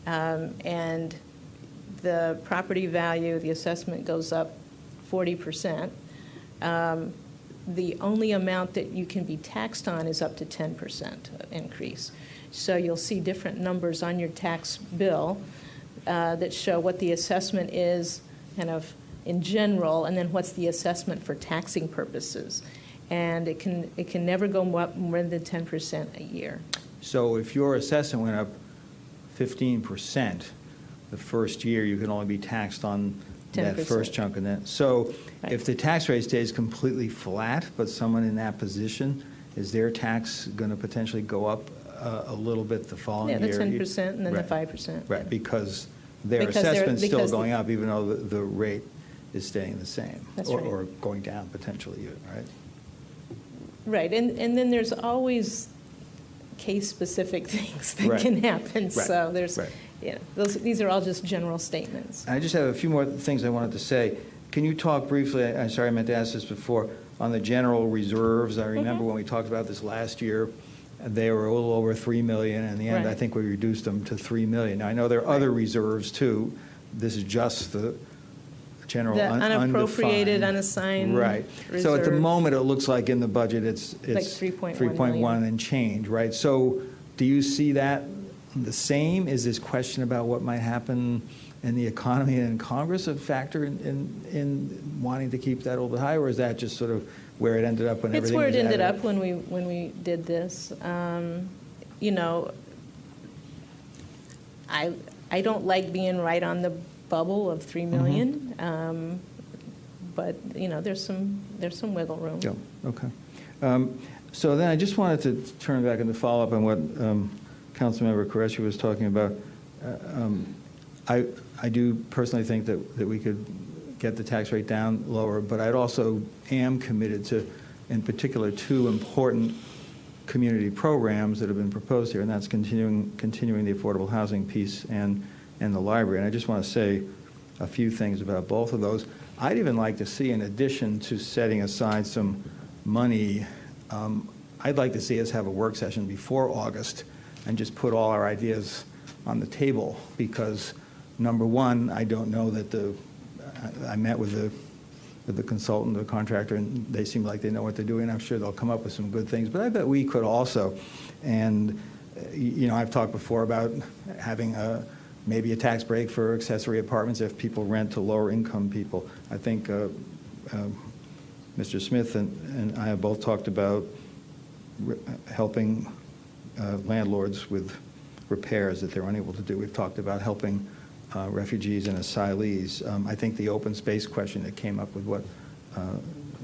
and the property value, the assessment goes up 40%, the only amount that you can be taxed on is up to 10% increase. So you'll see different numbers on your tax bill that show what the assessment is kind of in general, and then what's the assessment for taxing purposes. And it can never go up more than 10% a year. So if your assessment went up 15%, the first year you can only be taxed on that 10%. first chunk, and then, so Right. if the tax rate stays completely flat, but someone in that position, is their tax going to potentially go up a little bit the following Yeah, the year? 10% and then the Right. 5%. Right, because their Because they're- assessment's still because the- going up, even though the rate is staying the same. That's or- right. Or going down potentially even, right? Right, and then there's always case-specific things that Right. can happen. Right. So there's, Right. yeah, these are all just general statements. I just have a few more things I wanted to say. Can you talk briefly, I'm sorry I meant to ask this before, on the general reserves? I remember when we talked about this last year, they were a little over 3 million. In the end, I Right. think we reduced them to 3 million. Now, I know there are other reserves too. This is just the general The unappropriated, undefined. unassigned Right. So at the reserve. moment, it looks like in the budget, it's Like 3.1 3.1 and change, right? So do you see that the same? Is this question about what might happen in the economy and in Congress a factor in wanting to keep that a little bit high, or is that just sort of where it ended up when It's everything where was it ended added up when we did this. You know, I don't like being right on the bubble of 3 million, but you know, there's some wiggle room. Yeah, okay. So then I just wanted to turn back and to follow up on what Councilmember Qureshi was talking about. I do personally think that we could get the tax rate down lower, but I also am committed to, in particular, two important community programs that have been proposed here, and that's continuing the affordable housing piece and the library. And I just want to say a few things about both of those. I'd even like to see, in addition to setting aside some money, I'd like to see us have a work session before August and just put all our ideas on the table, because number one, I don't know that I met with the consultant, the contractor, and they seem like they know what they're doing. I'm sure they'll come up with some good things, but I bet we could also. And you know, I've talked before about having maybe a tax break for accessory apartments if people rent to lower income people. I think Mr. Smith and I have both talked about helping landlords with repairs that they're unable to do. We've talked about helping refugees and asylees. I think the open space question that came up with what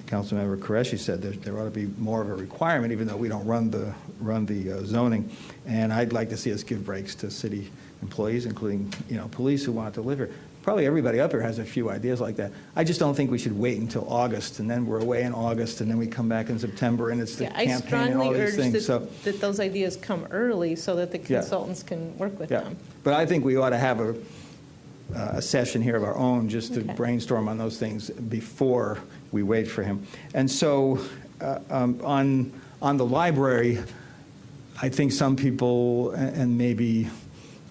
Councilmember Qureshi said, there ought to be more of a requirement, even though we don't run the zoning. And I'd like to see us give breaks to city employees, including police who want to live here. Probably everybody up here has a few ideas like that. I just don't think we should wait until August, and then we're away in August, and then we come back in September, and it's the Yeah, I campaign and all strongly these urge things. So, that those ideas come early so that the Yeah. consultants can work with yeah. them. But I think we ought to have a session here of our own just to Okay. brainstorm on those things before we wait for him. And so on the library, I think some people, and maybe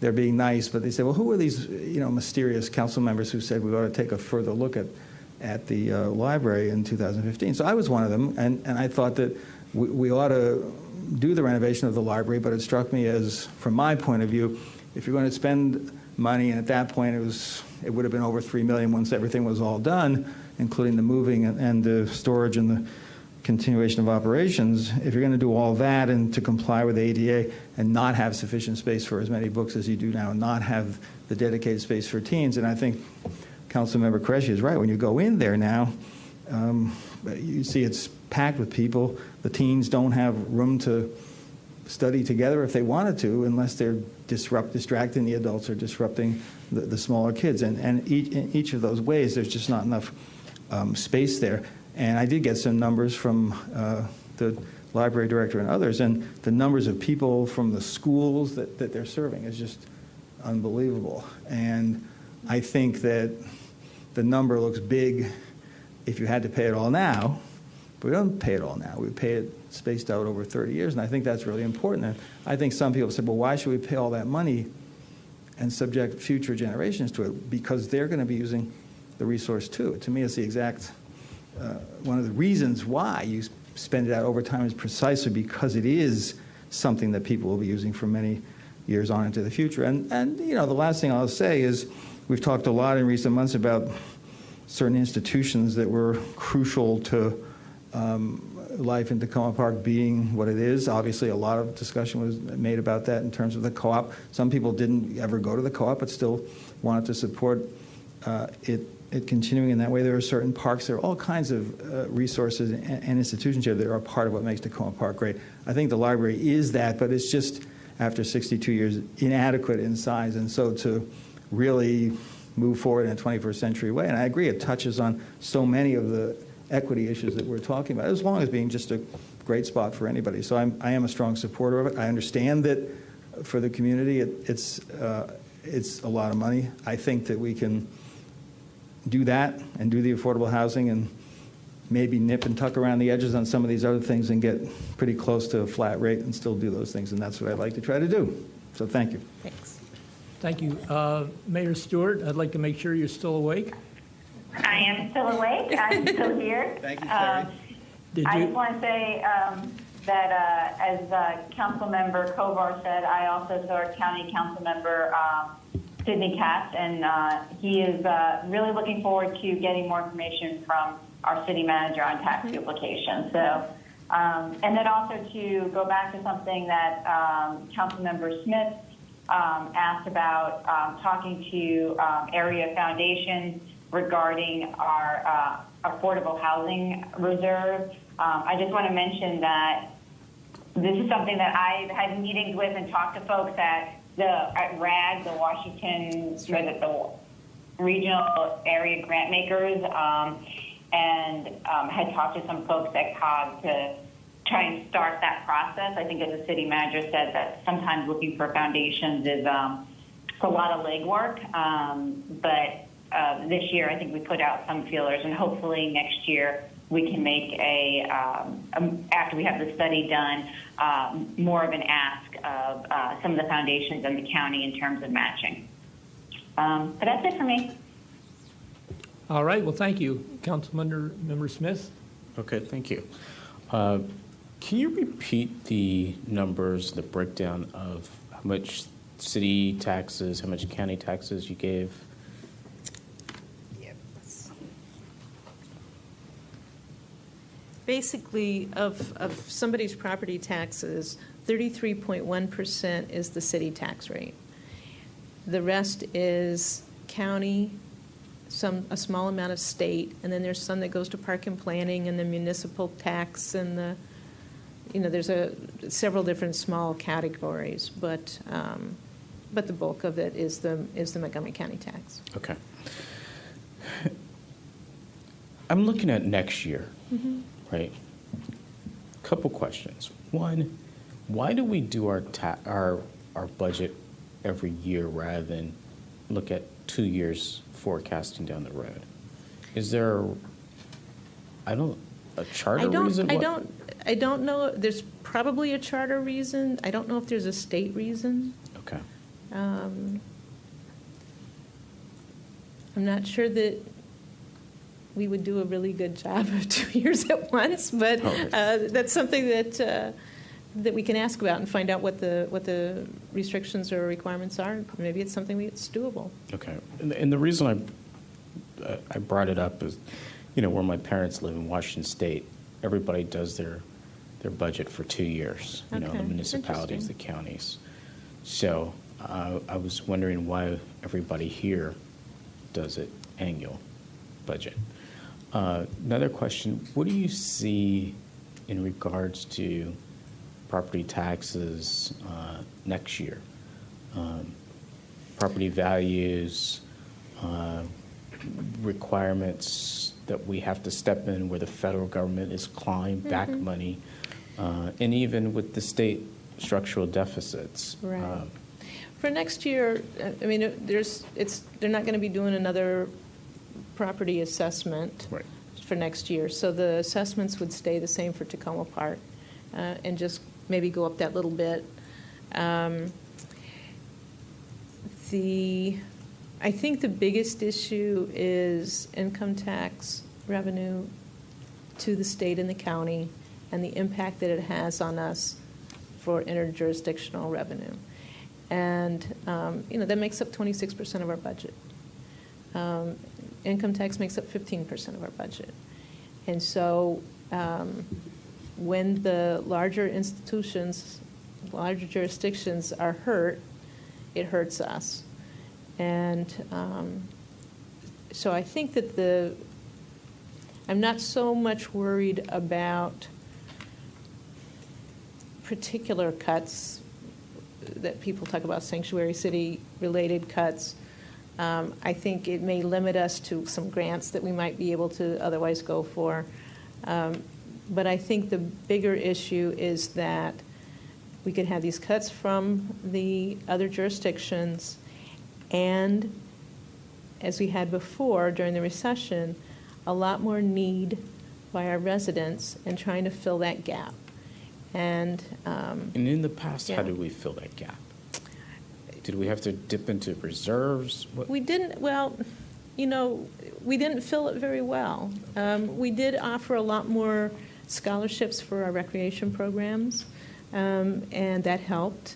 they're being nice, but they say, well, who are these mysterious council members who said we ought to take a further look at the library in 2015? So I was one of them, and I thought that we ought to do the renovation of the library, but it struck me as, from my point of view, if you're going to spend money, and at that point it would have been over $3 million once everything was all done, including the moving and the storage and the continuation of operations. If you're going to do all that and to comply with ADA and not have sufficient space for as many books as you do now, and not have the dedicated space for teens, and I think Councilmember Qureshi is right. When you go in there now, you see it's packed with people. The teens don't have room to study together if they wanted to, unless they're distracting the adults or disrupting the smaller kids. And in each of those ways, there's just not enough space there. And I did get some numbers from the library director and others, and the numbers of people from the schools that they're serving is just unbelievable. And I think that the number looks big if you had to pay it all now, but we don't pay it all now. We pay it spaced out over 30 years, and I think that's really important. And I think some people said, well, why should we pay all that money and subject future generations to it? Because they're going to be using the resource too. To me, it's the exact one of the reasons why you spend it out over time is precisely because it is something that people will be using for many years on into the future. And the last thing I'll say is we've talked a lot in recent months about certain institutions that were crucial to life in Tacoma Park being what it is. Obviously, a lot of discussion was made about that in terms of the co-op. Some people didn't ever go to the co-op but still wanted to support it it continuing in that way. There are certain parks, there are all kinds of resources and institutions here that are part of what makes Tacoma Park great. I think the library is that, but it's just, after 62 years, inadequate in size. And so to really move forward in a 21st century way, and I agree, it touches on so many of the equity issues that we're talking about, as long as being just a great spot for anybody. So I am a strong supporter of it. I understand that for the community, it's a lot of money. I think that we can do that and do the affordable housing and maybe nip and tuck around the edges on some of these other things and get pretty close to a flat rate and still do those things. And that's what I'd like to try to do. So thank you. Thanks. Thank you. Mayor Stewart, I'd like to make sure you're still awake. I am still awake. I'm still here. Thank you, Terry. I just want to say that as Councilmember Kovar said, I also support County Councilmember Sidney Katz, and he is really looking forward to getting more information from our city manager on tax duplication. So, and then also to go back to something that Councilmember Smith asked about, talking to area foundations regarding our affordable housing reserve. I just want to mention that this is something that I've had meetings with and talked to folks at RAG, the Washington, the regional area grant makers, and had talked to some folks at COG to try and start that process. I think, as the city manager said, that sometimes looking for foundations is a lot of legwork, but this year I think we put out some feelers, and hopefully next year we can make after we have the study done, more of an ask of some of the foundations in the county in terms of matching. But that's it for me. All right, well, thank you. Councilmember Smith? Okay, thank you. Can you repeat the numbers, the breakdown of how much city taxes, how much county taxes you gave? Basically, of somebody's property taxes, 33.1% is the city tax rate. The rest is county, a small amount of state, and then there's some that goes to park and planning and the municipal tax and there's several different small categories, but the bulk of it is the Montgomery County tax. Okay. I'm looking at next year, right? Couple questions. One, why do we do our budget every year rather than look at 2 years forecasting down the road? Is there a charter reason? I don't know. There's probably a charter reason. I don't know if there's a state reason. Okay. I'm not sure that we would do a really good job of 2 years at once, but that's something that we can ask about and find out what the restrictions or requirements are. Maybe it's something that's doable. Okay. And the reason I brought it up is, where my parents live in Washington State, everybody does their budget for 2 years, the municipalities, the counties. So I was wondering why everybody here does it annual budget. Another question, what do you see in regards to property taxes next year? Property values, requirements that we have to step in where the federal government is clawing back money, and even with the state structural deficits. Right. For next year, I mean, they're not going to be doing another property assessment for next year, so the assessments would stay the same for Tacoma Park, and just maybe go up that little bit. I think the biggest issue is income tax revenue to the state and the county, and the impact that it has on us for interjurisdictional revenue. And, that makes up 26% of our budget. Income tax makes up 15% of our budget. And so when the larger institutions, larger jurisdictions are hurt, it hurts us. And So I think that I'm not so much worried about particular cuts that people talk about, sanctuary city-related cuts. I think it may limit us to some grants that we might be able to otherwise go for. But I think the bigger issue is that we could have these cuts from the other jurisdictions, and as we had before during the recession, a lot more need by our residents and trying to fill that gap. And in the past, yeah. how did we fill that gap? Did we have to dip into reserves? we didn't, well, we didn't fill it very well. We did offer a lot more scholarships for our recreation programs, and that helped.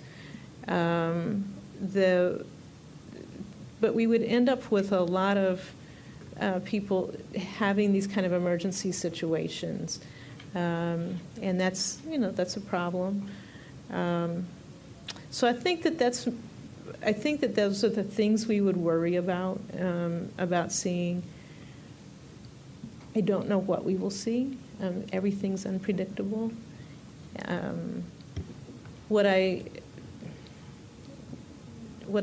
But we would end up with a lot of people having these kind of emergency situations, and that's a problem. So I think that those are the things we would worry about seeing. I don't know what we will see. Everything's unpredictable. What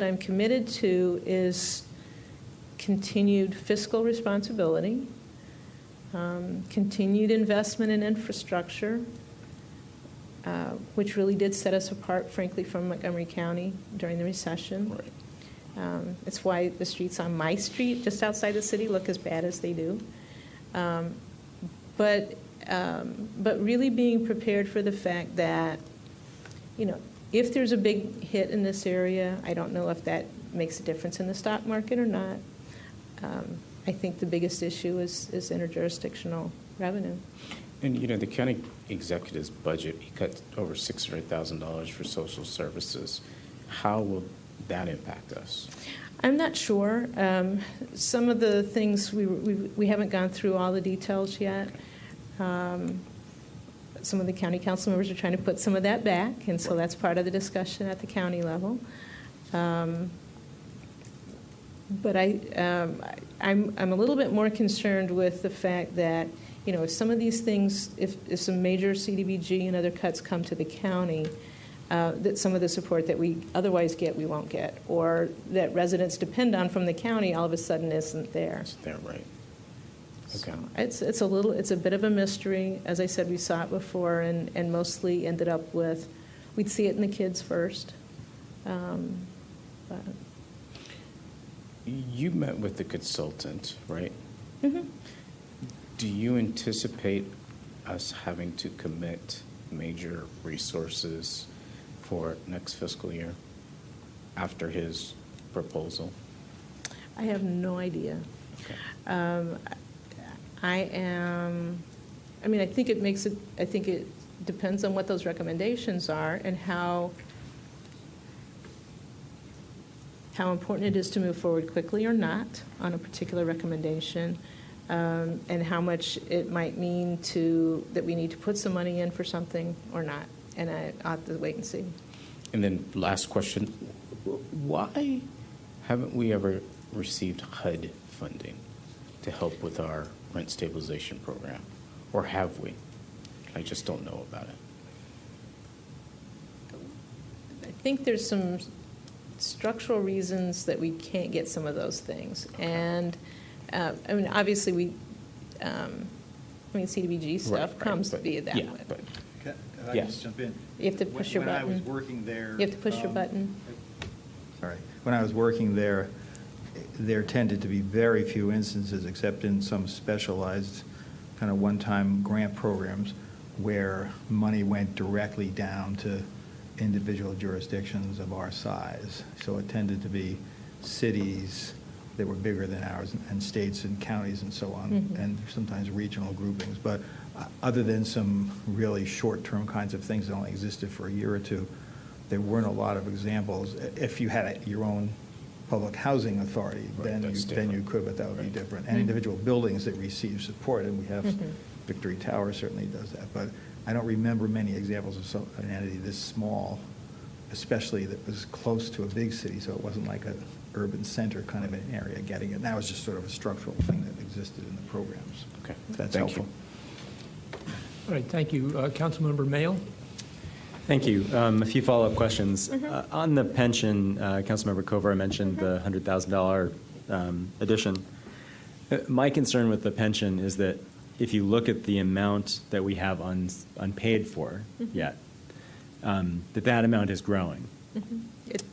I'm committed to is continued fiscal responsibility, continued investment in infrastructure, which really did set us apart, frankly, from Montgomery County during the recession. Right. It's why the streets on my street, just outside the city, look as bad as they do. But really being prepared for the fact that, if there's a big hit in this area, I don't know if that makes a difference in the stock market or not. I think the biggest issue is interjurisdictional revenue. And, the county executive's budget, he cut over $600,000 for social services. How will that impact us? I'm not sure. Some of the things, we haven't gone through all the details yet. Some of the county council members are trying to put some of that back, and so that's part of the discussion at the county level. But I'm a little bit more concerned with the fact that, if some of these things, if some major CDBG and other cuts come to the county, that some of the support that we otherwise get, we won't get, or that residents depend on from the county all of a sudden isn't there. Is that right? Okay. So it's a bit of a mystery. As I said, we saw it before, and mostly ended up with, we'd see it in the kids first. But. You met with the consultant, right? Mm-hmm. Do you anticipate us having to commit major resources for next fiscal year after his proposal? I have no idea. Okay. I think it depends on what those recommendations are and how important it is to move forward quickly or not on a particular recommendation, and how much it might mean that we need to put some money in for something or not. And I'll have to wait and see. And then last question, why haven't we ever received HUD funding to help with our rent stabilization program? Or have we? I just don't know about it. I think there's some structural reasons that we can't get some of those things. And, obviously CDBG stuff comes via that way. But Can I Yes. just jump in? You have to push your When I was button. working there. You have to push your button. Sorry. When I was working there, there tended to be very few instances, except in some specialized kind of one-time grant programs, where money went directly down to individual jurisdictions of our size. So it tended to be cities that were bigger than ours, and states and counties and so on, and sometimes regional groupings. But other than some really short-term kinds of things that only existed for a year or two, there weren't a lot of examples. If you had your own public housing authority, Right, then that's you different. could, but that would be Right. different. And individual buildings that receive support, and we have Victory Tower certainly does that. But I don't remember many examples of an entity this small especially that was close to a big city, so it wasn't like a urban center kind of an area getting it. And that was just sort of a structural thing that existed in the programs. Okay, If that's thank you. helpful. All right, thank you. Councilmember Mayo? Thank you. A few follow-up questions. On the pension, Councilmember Kovar mentioned the $100,000 addition. My concern with the pension is that if you look at the amount that we have unpaid for yet, that amount is growing.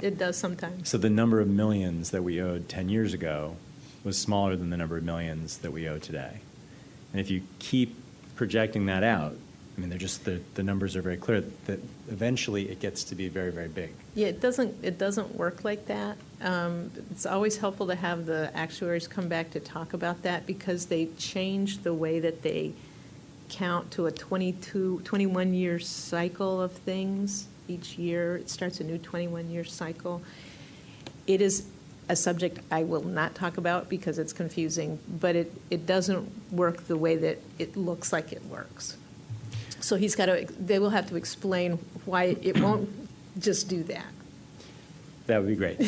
It does sometimes. So the number of millions that we owed 10 years ago was smaller than the number of millions that we owe today. And if you keep projecting that out, I mean, they're just the numbers are very clear that eventually it gets to be very, very big. Yeah, it doesn't work like that. It's always helpful to have the actuaries come back to talk about that because they change the way that they count to a 21-year cycle of things each year. It starts a new 21-year cycle. It is a subject I will not talk about because it's confusing, but it doesn't work the way that it looks like it works. So they will have to explain why it won't just do that. That would be great.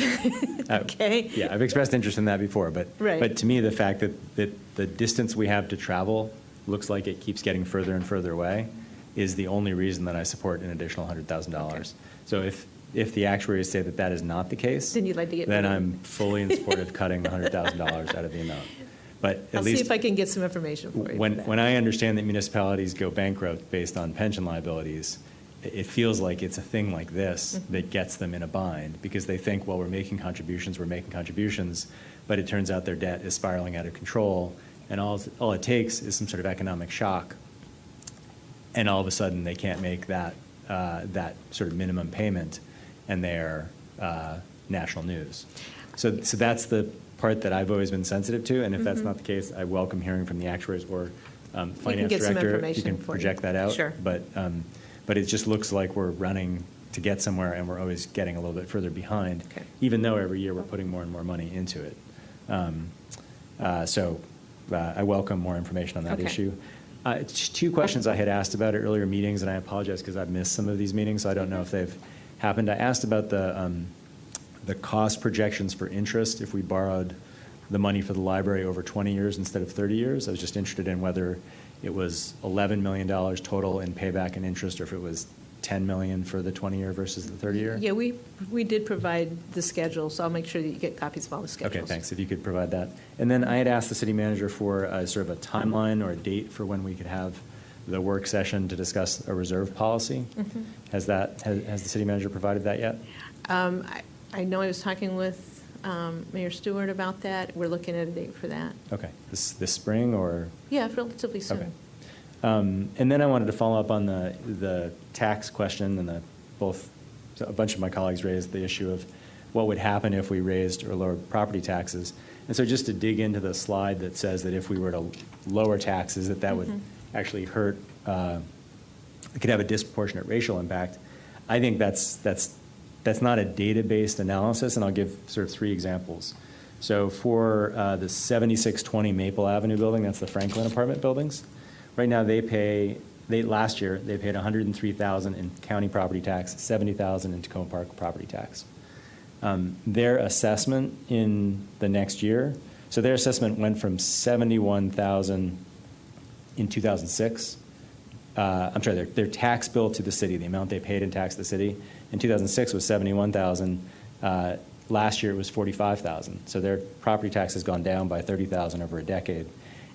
Okay. Yeah, I've expressed interest in that before, but Right. but to me, the fact that the distance we have to travel looks like it keeps getting further and further away is the only reason that I support an additional $100,000. Okay. So if the actuaries say that is not the case, Then you'd like to get then rid of I'm it. fully in support of cutting the $100,000 out of the amount. But at I'll least see if I can get some information for you. when I understand that municipalities go bankrupt based on pension liabilities, it feels like it's a thing like this that gets them in a bind because they think, well, we're making contributions, but it turns out their debt is spiraling out of control, and all it takes is some sort of economic shock, and all of a sudden they can't make that sort of minimum payment, and they're national news. So that's the part that I've always been sensitive to, and if that's not the case, I welcome hearing from the actuaries or finance get some director. You information can for you. project that out. Sure. But it just looks like we're running to get somewhere, and we're always getting a little bit further behind, Okay. even though every year we're putting more and more money into it. So I welcome more information on that Okay. issue. Two questions I had asked about at earlier meetings, and I apologize because I've missed some of these meetings, so I don't know if they've happened. I asked about the cost projections for interest if we borrowed the money for the library over 20 years instead of 30 years. I was just interested in whether it was $11 million total in payback and interest, or if it was $10 million for the 20-year versus the 30-year. Yeah, we did provide the schedule, so I'll make sure that you get copies of all the schedules. Okay, thanks. If you could provide that. And then I had asked the city manager for sort of a timeline or a date for when we could have the work session to discuss a reserve policy. Has the city manager provided that yet? I know I was talking with Mayor Stewart about that. We're looking at a date for that. Okay, this spring or? Yeah, relatively soon. Okay. And then I wanted to follow up on the tax question, and so a bunch of my colleagues raised the issue of what would happen if we raised or lowered property taxes. And so just to dig into the slide that says that if we were to lower taxes, that would actually hurt, it could have a disproportionate racial impact. I think that's not a data-based analysis, and I'll give sort of three examples. So for the 7620 Maple Avenue building, that's the Franklin apartment buildings, right now last year they paid $103,000 in county property tax, $70,000 in Tacoma Park property tax. Their assessment in the next year, so their assessment went from $71,000 in 2006. I'm sorry, their tax bill to the city, the amount they paid in tax to the city, in 2006 was $71,000. Last year it was $45,000. So their property tax has gone down by $30,000 over a decade.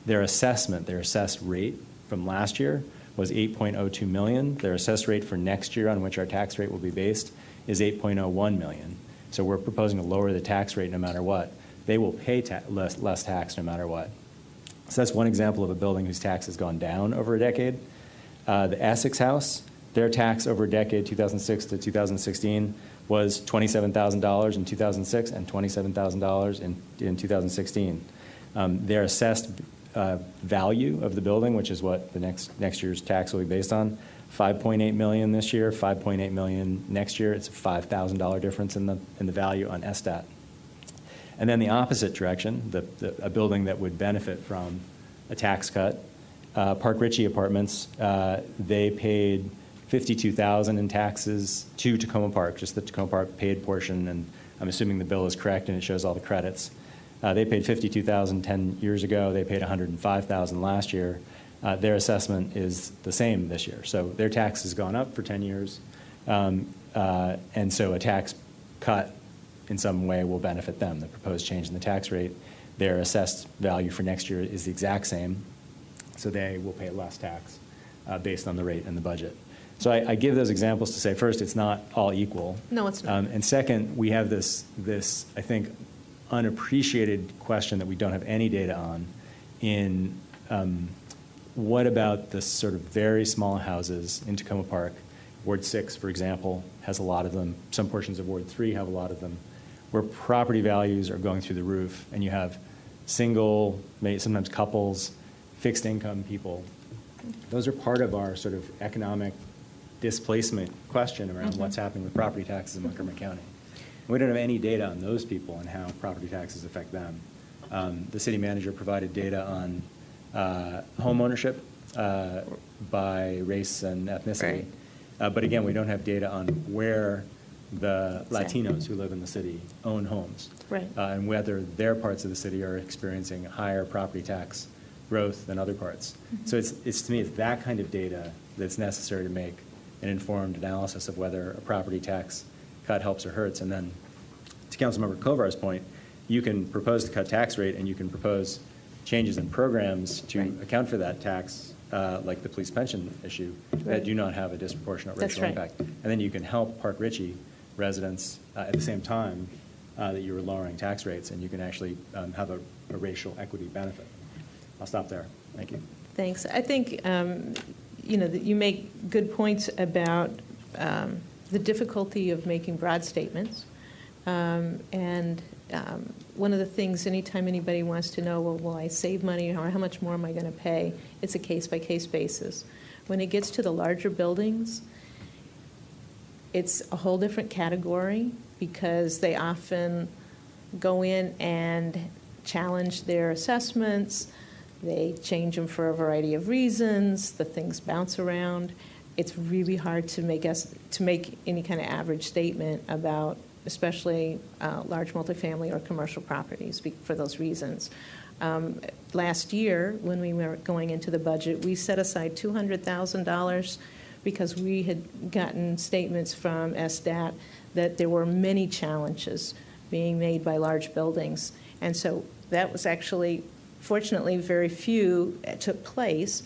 Their assessed rate from last year was $8.02 million. Their assessed rate for next year, on which our tax rate will be based, is $8.01 million. So we're proposing to lower the tax rate no matter what. They will pay less tax no matter what. So that's one example of a building whose tax has gone down over a decade. The Essex House, their tax over a decade, 2006 to 2016, was $27,000 in 2006 and $27,000 in 2016. Their assessed value of the building, which is what the next year's tax will be based on, $5.8 million this year, $5.8 million next year. It's a $5,000 difference in the value on ESTAT. And then the opposite direction, a building that would benefit from a tax cut, Park Ritchie Apartments, they paid $52,000 in taxes to Tacoma Park, just the Tacoma Park paid portion, and I'm assuming the bill is correct and it shows all the credits. They paid $52,000 10 years ago. They paid $105,000 last year. Their assessment is the same this year. So their tax has gone up for 10 years. And so a tax cut in some way will benefit them. The proposed change in the tax rate, their assessed value for next year is the exact same. So they will pay less tax based on the rate and the budget. So I give those examples to say, first, it's not all equal. No, it's not. And second, we have this, I think, unappreciated question that we don't have any data on in what about the sort of very small houses in Tacoma Park. Ward 6, for example, has a lot of them. Some portions of Ward 3 have a lot of them, where property values are going through the roof, and you have single, maybe sometimes couples, fixed income people. Those are part of our sort of economic displacement question around what's happening with property taxes in Montgomery County. And we don't have any data on those people and how property taxes affect them. The city manager provided data on home ownership by race and ethnicity. Right. But again, we don't have data on where the Latinos who live in the city own homes. Right. And whether their parts of the city are experiencing higher property tax growth than other parts. So it's to me, it's that kind of data that's necessary to make an informed analysis of whether a property tax cut helps or hurts. And then to Councilmember Kovar's point, you can propose to cut tax rate and you can propose changes in programs to account for that tax, like the police pension issue, that do not have a disproportionate racial impact. And then you can help Park Ritchie residents at the same time that you are lowering tax rates, and you can actually have a racial equity benefit. I'll stop there. Thank you. Thanks. I think, that you make good points about the difficulty of making broad statements. One of the things, anytime anybody wants to know, well, will I save money or how much more am I going to pay, it's a case-by-case basis. When it gets to the larger buildings, it's a whole different category because they often go in and challenge their assessments. They change them for a variety of reasons. The things bounce around. It's really hard to make any kind of average statement about, especially large multifamily or commercial properties for those reasons. Last year, when we were going into the budget, we set aside $200,000 because we had gotten statements from SDAT that there were many challenges being made by large buildings. And so that was actually, fortunately, very few took place.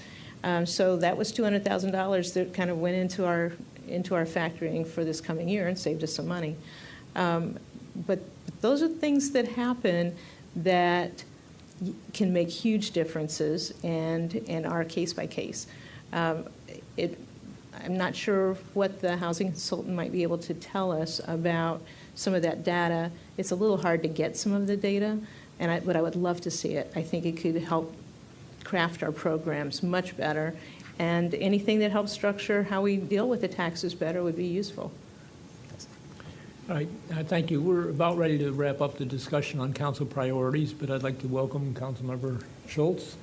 So that was $200,000 that kind of went into our factoring for this coming year and saved us some money. But those are things that happen that can make huge differences and are case by case. I'm not sure what the housing consultant might be able to tell us about some of that data. It's a little hard to get some of the data, but I would love to see it. I think it could help craft our programs much better, and anything that helps structure how we deal with the taxes better would be useful. All right, thank you. We're about ready to wrap up the discussion on council priorities, but I'd like to welcome Councilmember Schultz.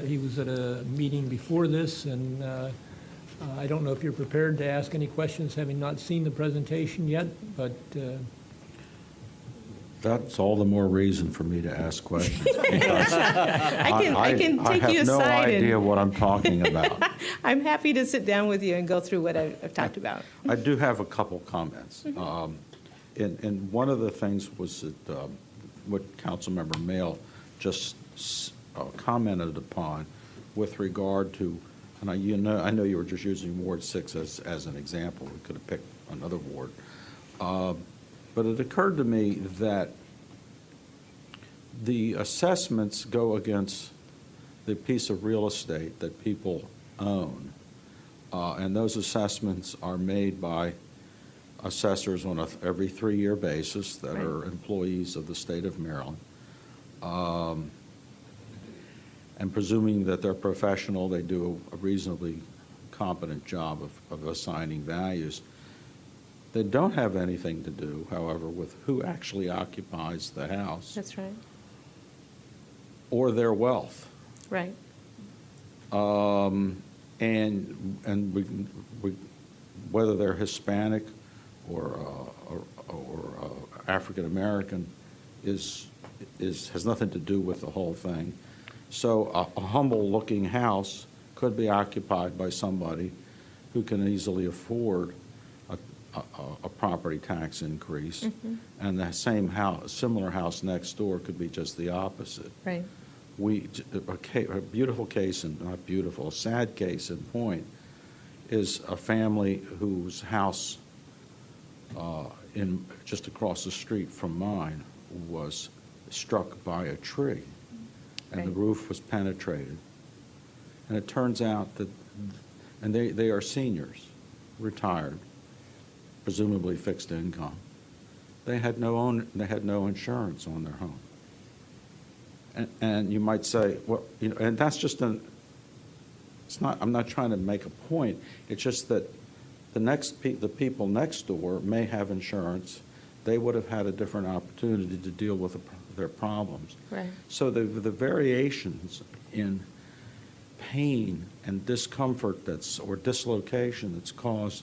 He was at a meeting before this, and I don't know if you're prepared to ask any questions, having not seen the presentation yet, but... That's all the more reason for me to ask questions. I can take you aside. I have no idea what I'm talking about. I'm happy to sit down with you and go through what I've talked about. I do have a couple comments. And one of the things was that what Councilmember Mail just commented upon with regard to, and I know you were just using Ward 6 as an example. We could have picked another ward. But it occurred to me that the assessments go against the piece of real estate that people own. And those assessments are made by assessors on every 3-year basis that are employees of the state of Maryland. And presuming that they're professional, they do a reasonably competent job of assigning values. They don't have anything to do, however, with who actually occupies the house. That's right. Or their wealth. Right. And we whether they're Hispanic or African American, has nothing to do with the whole thing. So a humble-looking house could be occupied by somebody who can easily afford a property tax increase, and the same house, similar house next door could be just the opposite. Right. A beautiful case, and not beautiful, a sad case in point, is a family whose house in just across the street from mine was struck by a tree, and the Right. roof was penetrated. And it turns out that, and they are seniors, retired, presumably fixed income. They had no insurance on their home. And you might say, well, and that's just I'm not trying to make a point. It's just that the people next door may have insurance. They would have had a different opportunity to deal with their problems. Right. So the variations in pain and discomfort or dislocation that's caused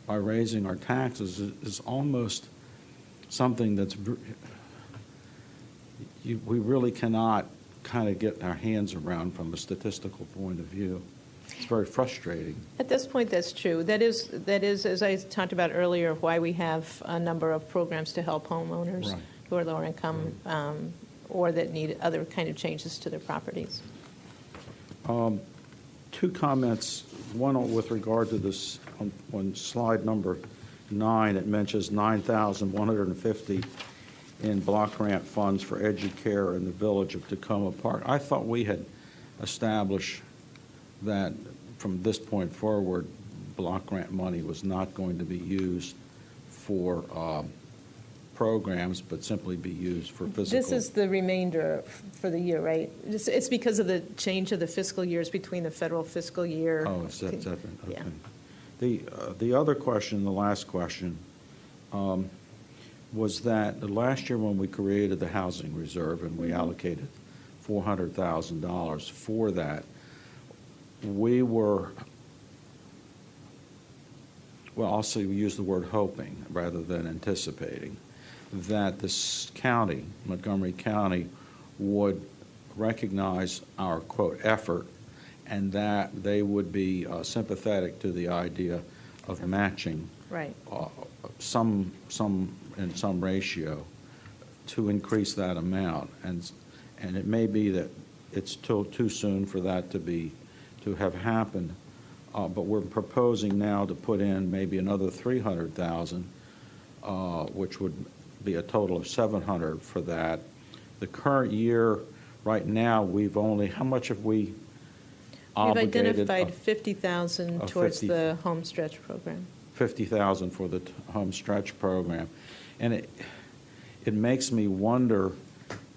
by raising our taxes is almost something that's we really cannot kind of get our hands around from a statistical point of view. It's very frustrating. At this point, that's true. That is, as I talked about earlier, why we have a number of programs to help homeowners Right. who are lower income or that need other kind of changes to their properties. Two comments. One with regard to this on slide number 9. It mentions $9,150 in block grant funds for EduCare in the village of Tacoma Park. I thought we had established that from this point forward, block grant money was not going to be used for programs, but simply be used for physical. This is the remainder for the year, right? It's because of the change of the fiscal years between the federal fiscal year. Oh, it's different. Okay. Yeah. The other question, the last question, was that last year when we created the housing reserve and we allocated $400,000 for that, we were, well, also we use the word hoping rather than anticipating, that this county, Montgomery County, would recognize our, quote, effort, and that they would be sympathetic to the idea of matching Right. some in some ratio to increase that amount. And it may be that it's still too soon for that to have happened, but we're proposing now to put in maybe another $300,000, which would be a total of $700 for that. The current year, right now, we've only, how much have we obligated? We've identified $50,000 towards 50. the home stretch program. $50,000 for the home stretch program. And it makes me wonder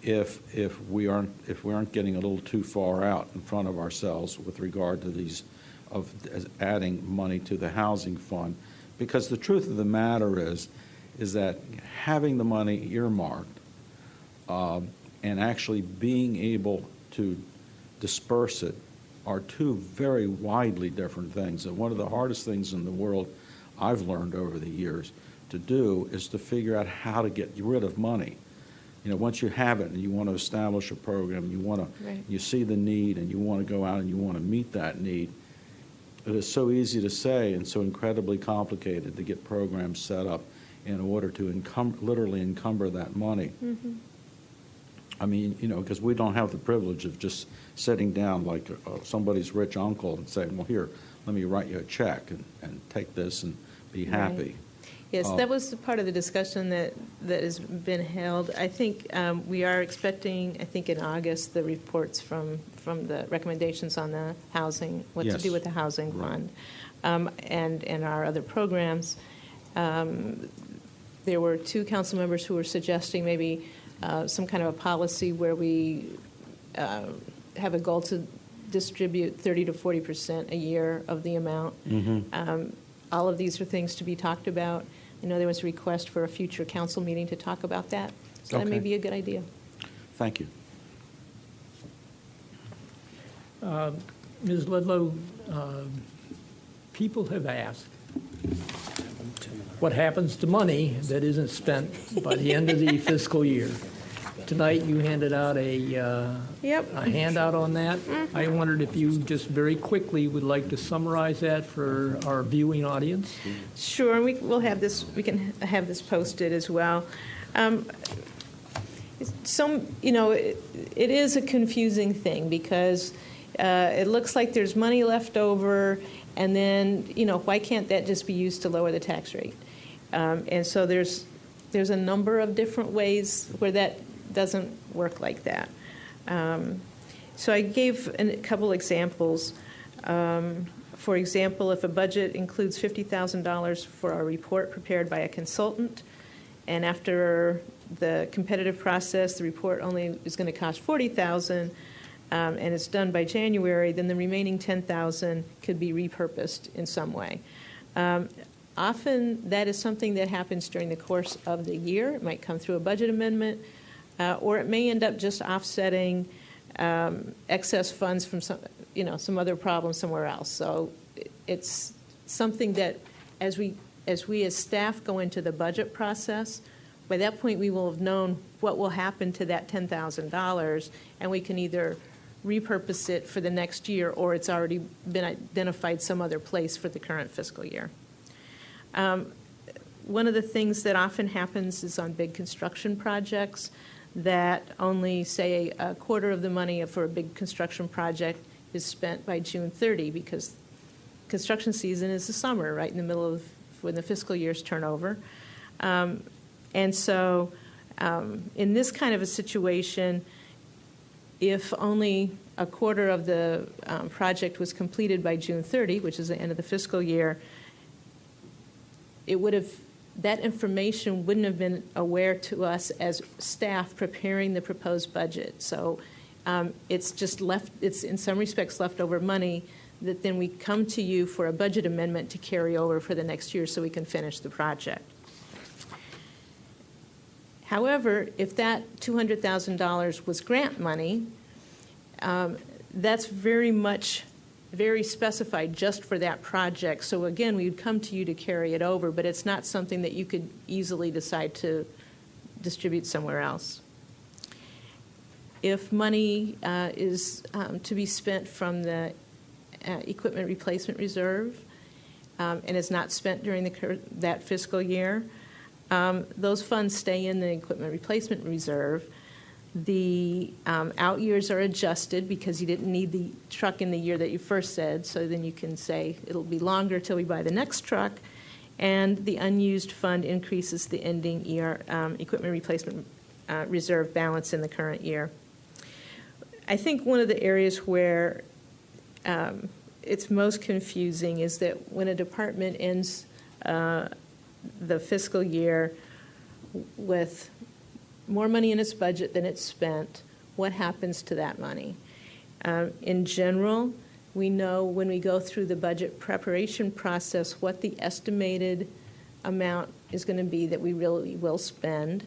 if we aren't getting a little too far out in front of ourselves with regard to these of adding money to the housing fund, because the truth of the matter is that having the money earmarked and actually being able to disperse it are two very widely different things. And one of the hardest things in the world I've learned over the years to do is to figure out how to get rid of money. You know, once you have it and you want to establish a program, you see the need and you want to go out and you want to meet that need, it is so easy to say and so incredibly complicated to get programs set up in order to literally encumber that money. Mm-hmm. I mean, you know, because we don't have the privilege of just sitting down like somebody's rich uncle and saying, well, here, let me write you a check and take this and be happy. Right. Yes, that was part of the discussion that has been held. I think we are expecting, I think in August, the reports from the recommendations on the housing, what to do with the housing fund, and our other programs. There were two council members who were suggesting maybe some kind of a policy where we have a goal to distribute 30 to 40% a year of the amount. Mm-hmm. All of these are things to be talked about. I know there was a request for a future council meeting to talk about that, so that may be a good idea. Thank you. Ms. Ludlow, people have asked what happens to money that isn't spent by the end of the fiscal year. Tonight, you handed out a handout on that. I wondered if you just very quickly would like to summarize that for our viewing audience. Sure, and we'll have this. We can have this posted as well. It is a confusing thing because it looks like there's money left over, and then why can't that just be used to lower the tax rate? And so there's a number of different ways where that doesn't work like that. So I gave a couple examples. For example, if a budget includes $50,000 for a report prepared by a consultant, and after the competitive process, the report only is going to cost $40,000, and it's done by January, then the remaining $10,000 could be repurposed in some way. Often that is something that happens during the course of the year. It might come through a budget amendment, or it may end up just offsetting excess funds from some other problem somewhere else. So it's something that as we as staff go into the budget process, by that point we will have known what will happen to that $10,000, and we can either repurpose it for the next year or it's already been identified some other place for the current fiscal year. One of the things that often happens is on big construction projects that only, say, a quarter of the money for a big construction project is spent by June 30 because construction season is the summer, right in the middle of when the fiscal years turn over. And so in this kind of a situation, if only a quarter of the project was completed by June 30, which is the end of the fiscal year, that information wouldn't have been aware to us as staff preparing the proposed budget. So it's just it's in some respects leftover money that then we come to you for a budget amendment to carry over for the next year so we can finish the project. However, if that $200,000 was grant money, that's very specified just for that project. So again, we would come to you to carry it over, but it's not something that you could easily decide to distribute somewhere else. If money is to be spent from the equipment replacement reserve and is not spent during that fiscal year, those funds stay in the equipment replacement reserve. The out years are adjusted because you didn't need the truck in the year that you first said, so then you can say it'll be longer till we buy the next truck, and the unused fund increases the ending equipment replacement reserve balance in the current year. I think one of the areas where it's most confusing is that when a department ends the fiscal year with more money in its budget than it's spent, what happens to that money? In general, we know when we go through the budget preparation process what the estimated amount is going to be that we really will spend,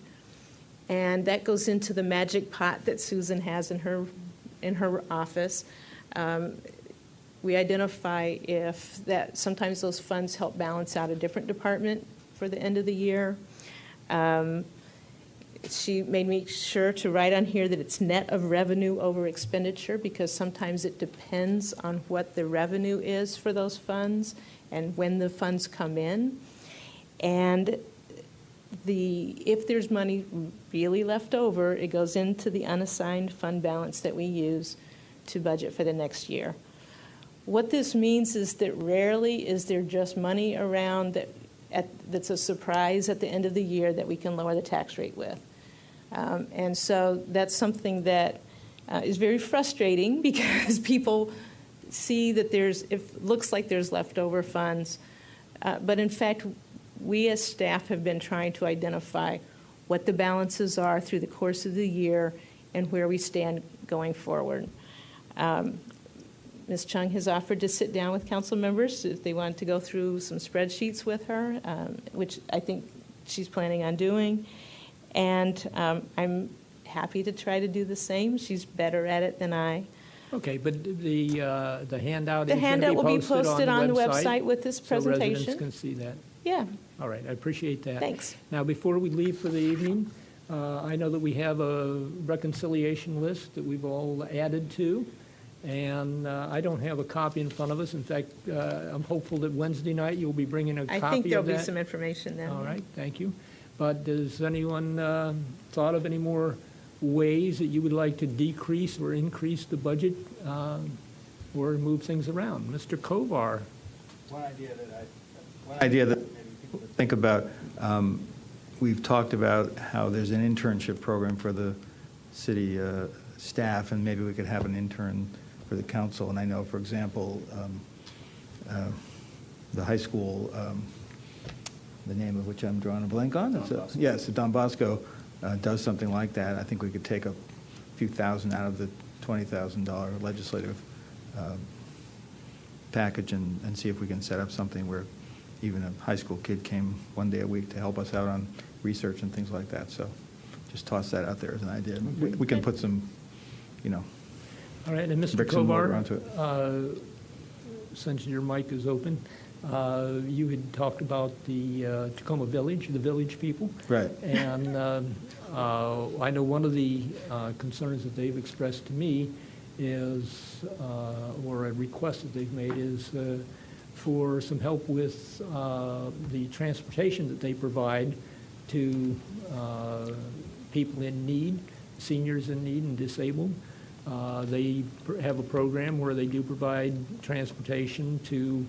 and that goes into the magic pot that Susan has in her office. We identify if that sometimes those funds help balance out a different department for the end of the year. She made me sure to write on here that it's net of revenue over expenditure because sometimes it depends on what the revenue is for those funds and when the funds come in. And if there's money really left over, it goes into the unassigned fund balance that we use to budget for the next year. What this means is that rarely is there just money around that's a surprise at the end of the year that we can lower the tax rate with. And so that's something that is very frustrating because people see that it looks like there's leftover funds. But in fact, we as staff have been trying to identify what the balances are through the course of the year and where we stand going forward. Ms. Chung has offered to sit down with council members if they want to go through some spreadsheets with her, which I think she's planning on doing. And I'm happy to try to do the same. She's better at it than I. Okay, but the handout The is going to handout will be posted on the website website with this presentation. So residents can see that. Yeah. All right, I appreciate that. Thanks. Now, before we leave for the evening, I know that we have a reconciliation list that we've all added to, and I don't have a copy in front of us. In fact, I'm hopeful that Wednesday night you'll be bringing a copy of that. I think there'll be some information then. All right, thank you. But does anyone thought of any more ways that you would like to decrease or increase the budget or move things around? Mr. Kovar. One idea that maybe people would think about, we've talked about how there's an internship program for the city staff, and maybe we could have an intern for the council. And I know, for example, the high school, the name of which I'm drawing a blank on. Yes, Don Bosco does something like that. I think we could take a few thousand out of the $20,000 legislative package and see if we can set up something where even a high school kid came one day a week to help us out on research and things like that. So just toss that out there as an idea. We can put some, All right, and Mr. bricks and mortar Kovar, onto it. since your mic is open, you had talked about the Tacoma Village, the village people. Right. And I know one of the concerns that they've expressed to me is, or a request that they've made is for some help with the transportation that they provide to people in need, seniors in need and disabled. They have a program where they do provide transportation to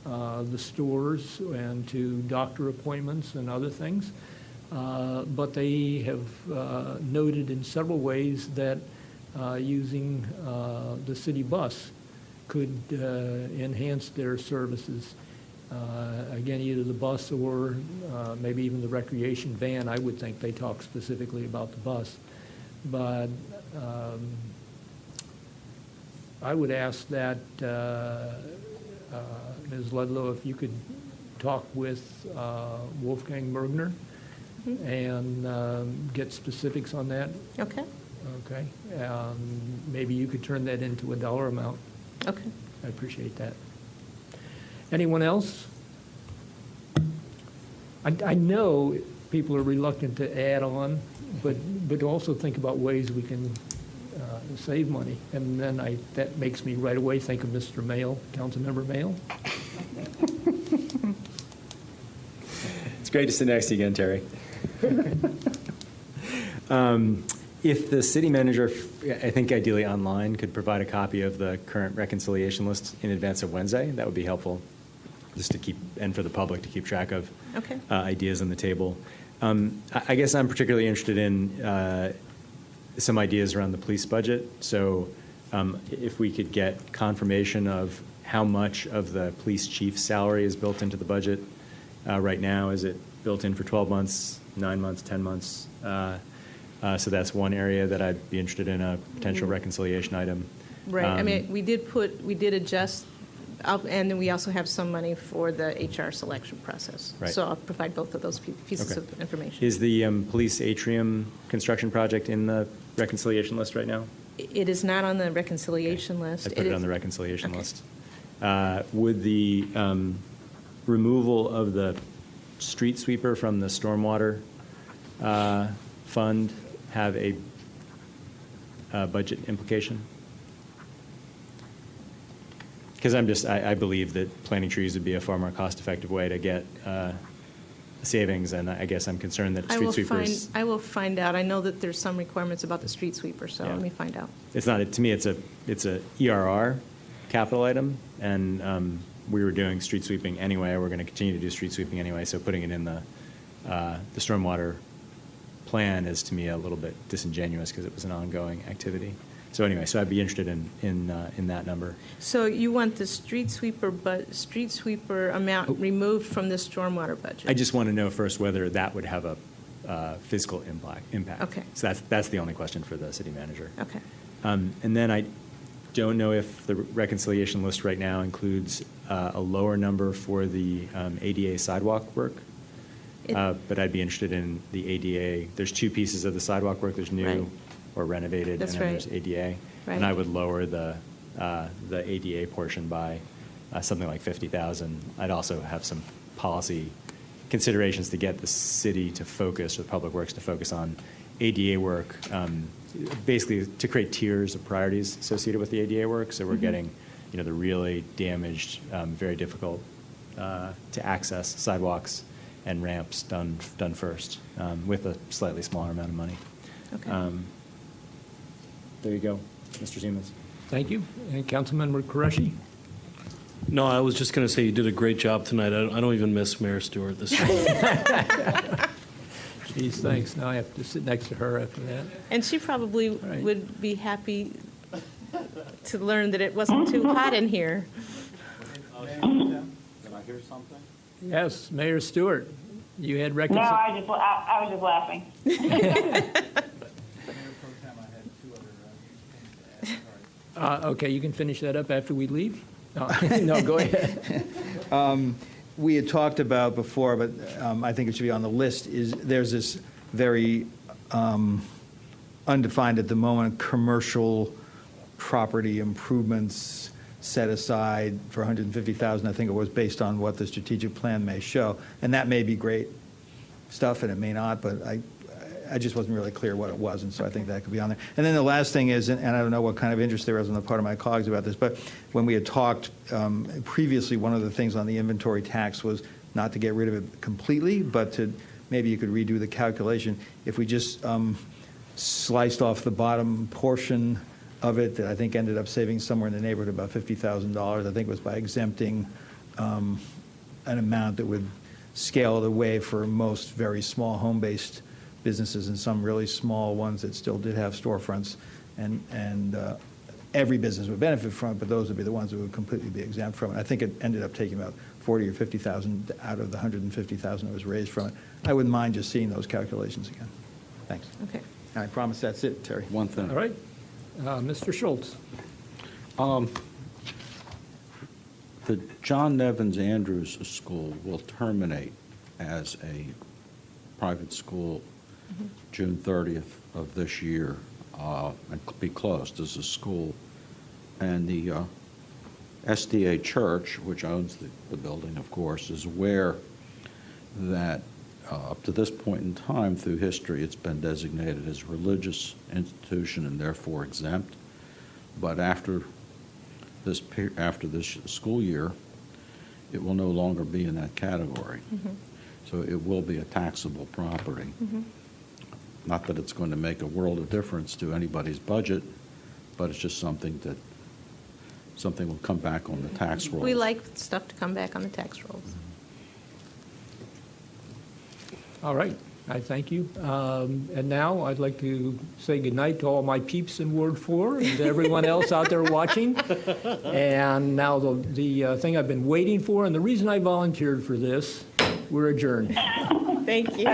the stores and to doctor appointments and other things. But they have noted in several ways that using the city bus could enhance their services. Again, either the bus or maybe even the recreation van. I would think they talk specifically about the bus. But I would ask that Ms. Ludlow, if you could talk with Wolfgang Mergner and get specifics on that. Okay, Okay. Maybe you could turn that into a dollar amount. okay. I appreciate that. Anyone else? I know people are reluctant to add on, but also think about ways we can save money. And then that makes me right away think of Mr. Mayle, Councilmember Mayle. It's great to sit next to you again, Terry. If the city manager, I think ideally online, could provide a copy of the current reconciliation list in advance of Wednesday, that would be helpful, just to keep, and for the public to keep track of Okay. ideas on the table. I guess I'm particularly interested in some ideas around the police budget. So if we could get confirmation of how much of the police chief's salary is built into the budget right now. Is it built in for 12 months, 9 months, 10 months? So that's one area that I'd be interested in a potential reconciliation item. Right, I mean, we did adjust, and then we also have some money for the HR selection process. Right. So I'll provide both of those pieces Okay. of information. Is the police atrium construction project in the reconciliation list right now? It is not on the reconciliation list. I put it on is- the reconciliation Okay. list. Would the removal of the street sweeper from the stormwater fund have a budget implication? Because I believe that planting trees would be a far more cost-effective way to get savings, and I guess I'm concerned that street sweepers. I will find out. I know that there's some requirements about the street sweeper, so Yeah. let me find out. It's not, to me, it's a ERR capital item, and we were doing street sweeping anyway. We're going to continue to do street sweeping anyway, so putting it in the stormwater plan is, to me, a little bit disingenuous because it was an ongoing activity. So anyway, so I'd be interested in that number. So you want the street sweeper amount removed from the stormwater budget? I just want to know first whether that would have a fiscal impact. Okay. So that's the only question for the city manager. Okay. And then I don't know if the reconciliation list right now includes a lower number for the ADA sidewalk work. But I'd be interested in the ADA. There's two pieces of the sidewalk work. There's new Right. or renovated, That's and then right. there's ADA. Right. And I would lower the ADA portion by something like $50,000. I'd also have some policy considerations to get the city to focus, or Public Works to focus on ADA work, basically to create tiers of priorities associated with the ADA work. So we're getting, the really damaged, very difficult to access sidewalks and ramps done first, with a slightly smaller amount of money. Okay. There you go, Mr. Siemens. Thank you. And Councilmember Qureshi? No, I was just going to say you did a great job tonight. I don't even miss Mayor Stewart this time. Geez, thanks. Now I have to sit next to her after that. And she probably Right. would be happy to learn that it wasn't too hot in here. Can I hear something? Yes, Mayor Stewart, you had No, reconciliation. I was just laughing. Okay, you can finish that up after we leave? No, go ahead. We had talked about before, but I think it should be on the list, is there's this very undefined at the moment commercial property improvements set aside for $150,000, I think it was, based on what the strategic plan may show. And that may be great stuff, and it may not, but I just wasn't really clear what it was, and so I think that could be on there. And then the last thing is, and I don't know what kind of interest there was on the part of my colleagues about this, but when we had talked previously, one of the things on the inventory tax was not to get rid of it completely, but to maybe you could redo the calculation. If we just sliced off the bottom portion of it, that I think ended up saving somewhere in the neighborhood of about $50,000, I think it was by exempting an amount that would scale it away for most very small home-based businesses and some really small ones that still did have storefronts, and every business would benefit from it, but those would be the ones that would completely be exempt from it. I think it ended up taking about $40,000 or $50,000 out of the $150,000 that was raised from it. I wouldn't mind just seeing those calculations again. Thanks. Okay. And I promise that's it, Terry. One thing. All right. Mr. Schultz? The John Nevins Andrews School will terminate as a private school June 30th of this year, and be closed as a school. And the SDA Church, which owns the building, of course, is aware that up to this point in time through history, it's been designated as a religious institution and therefore exempt. But after this school year, it will no longer be in that category. So it will be a taxable property. Not that it's going to make a world of difference to anybody's budget, but it's just something will come back on the tax rolls. We like stuff to come back on the tax rolls. All right, I thank you. And now I'd like to say goodnight to all my peeps in Ward 4 and to everyone else out there watching. And now the thing I've been waiting for, and the reason I volunteered for this, we're adjourned. Thank you.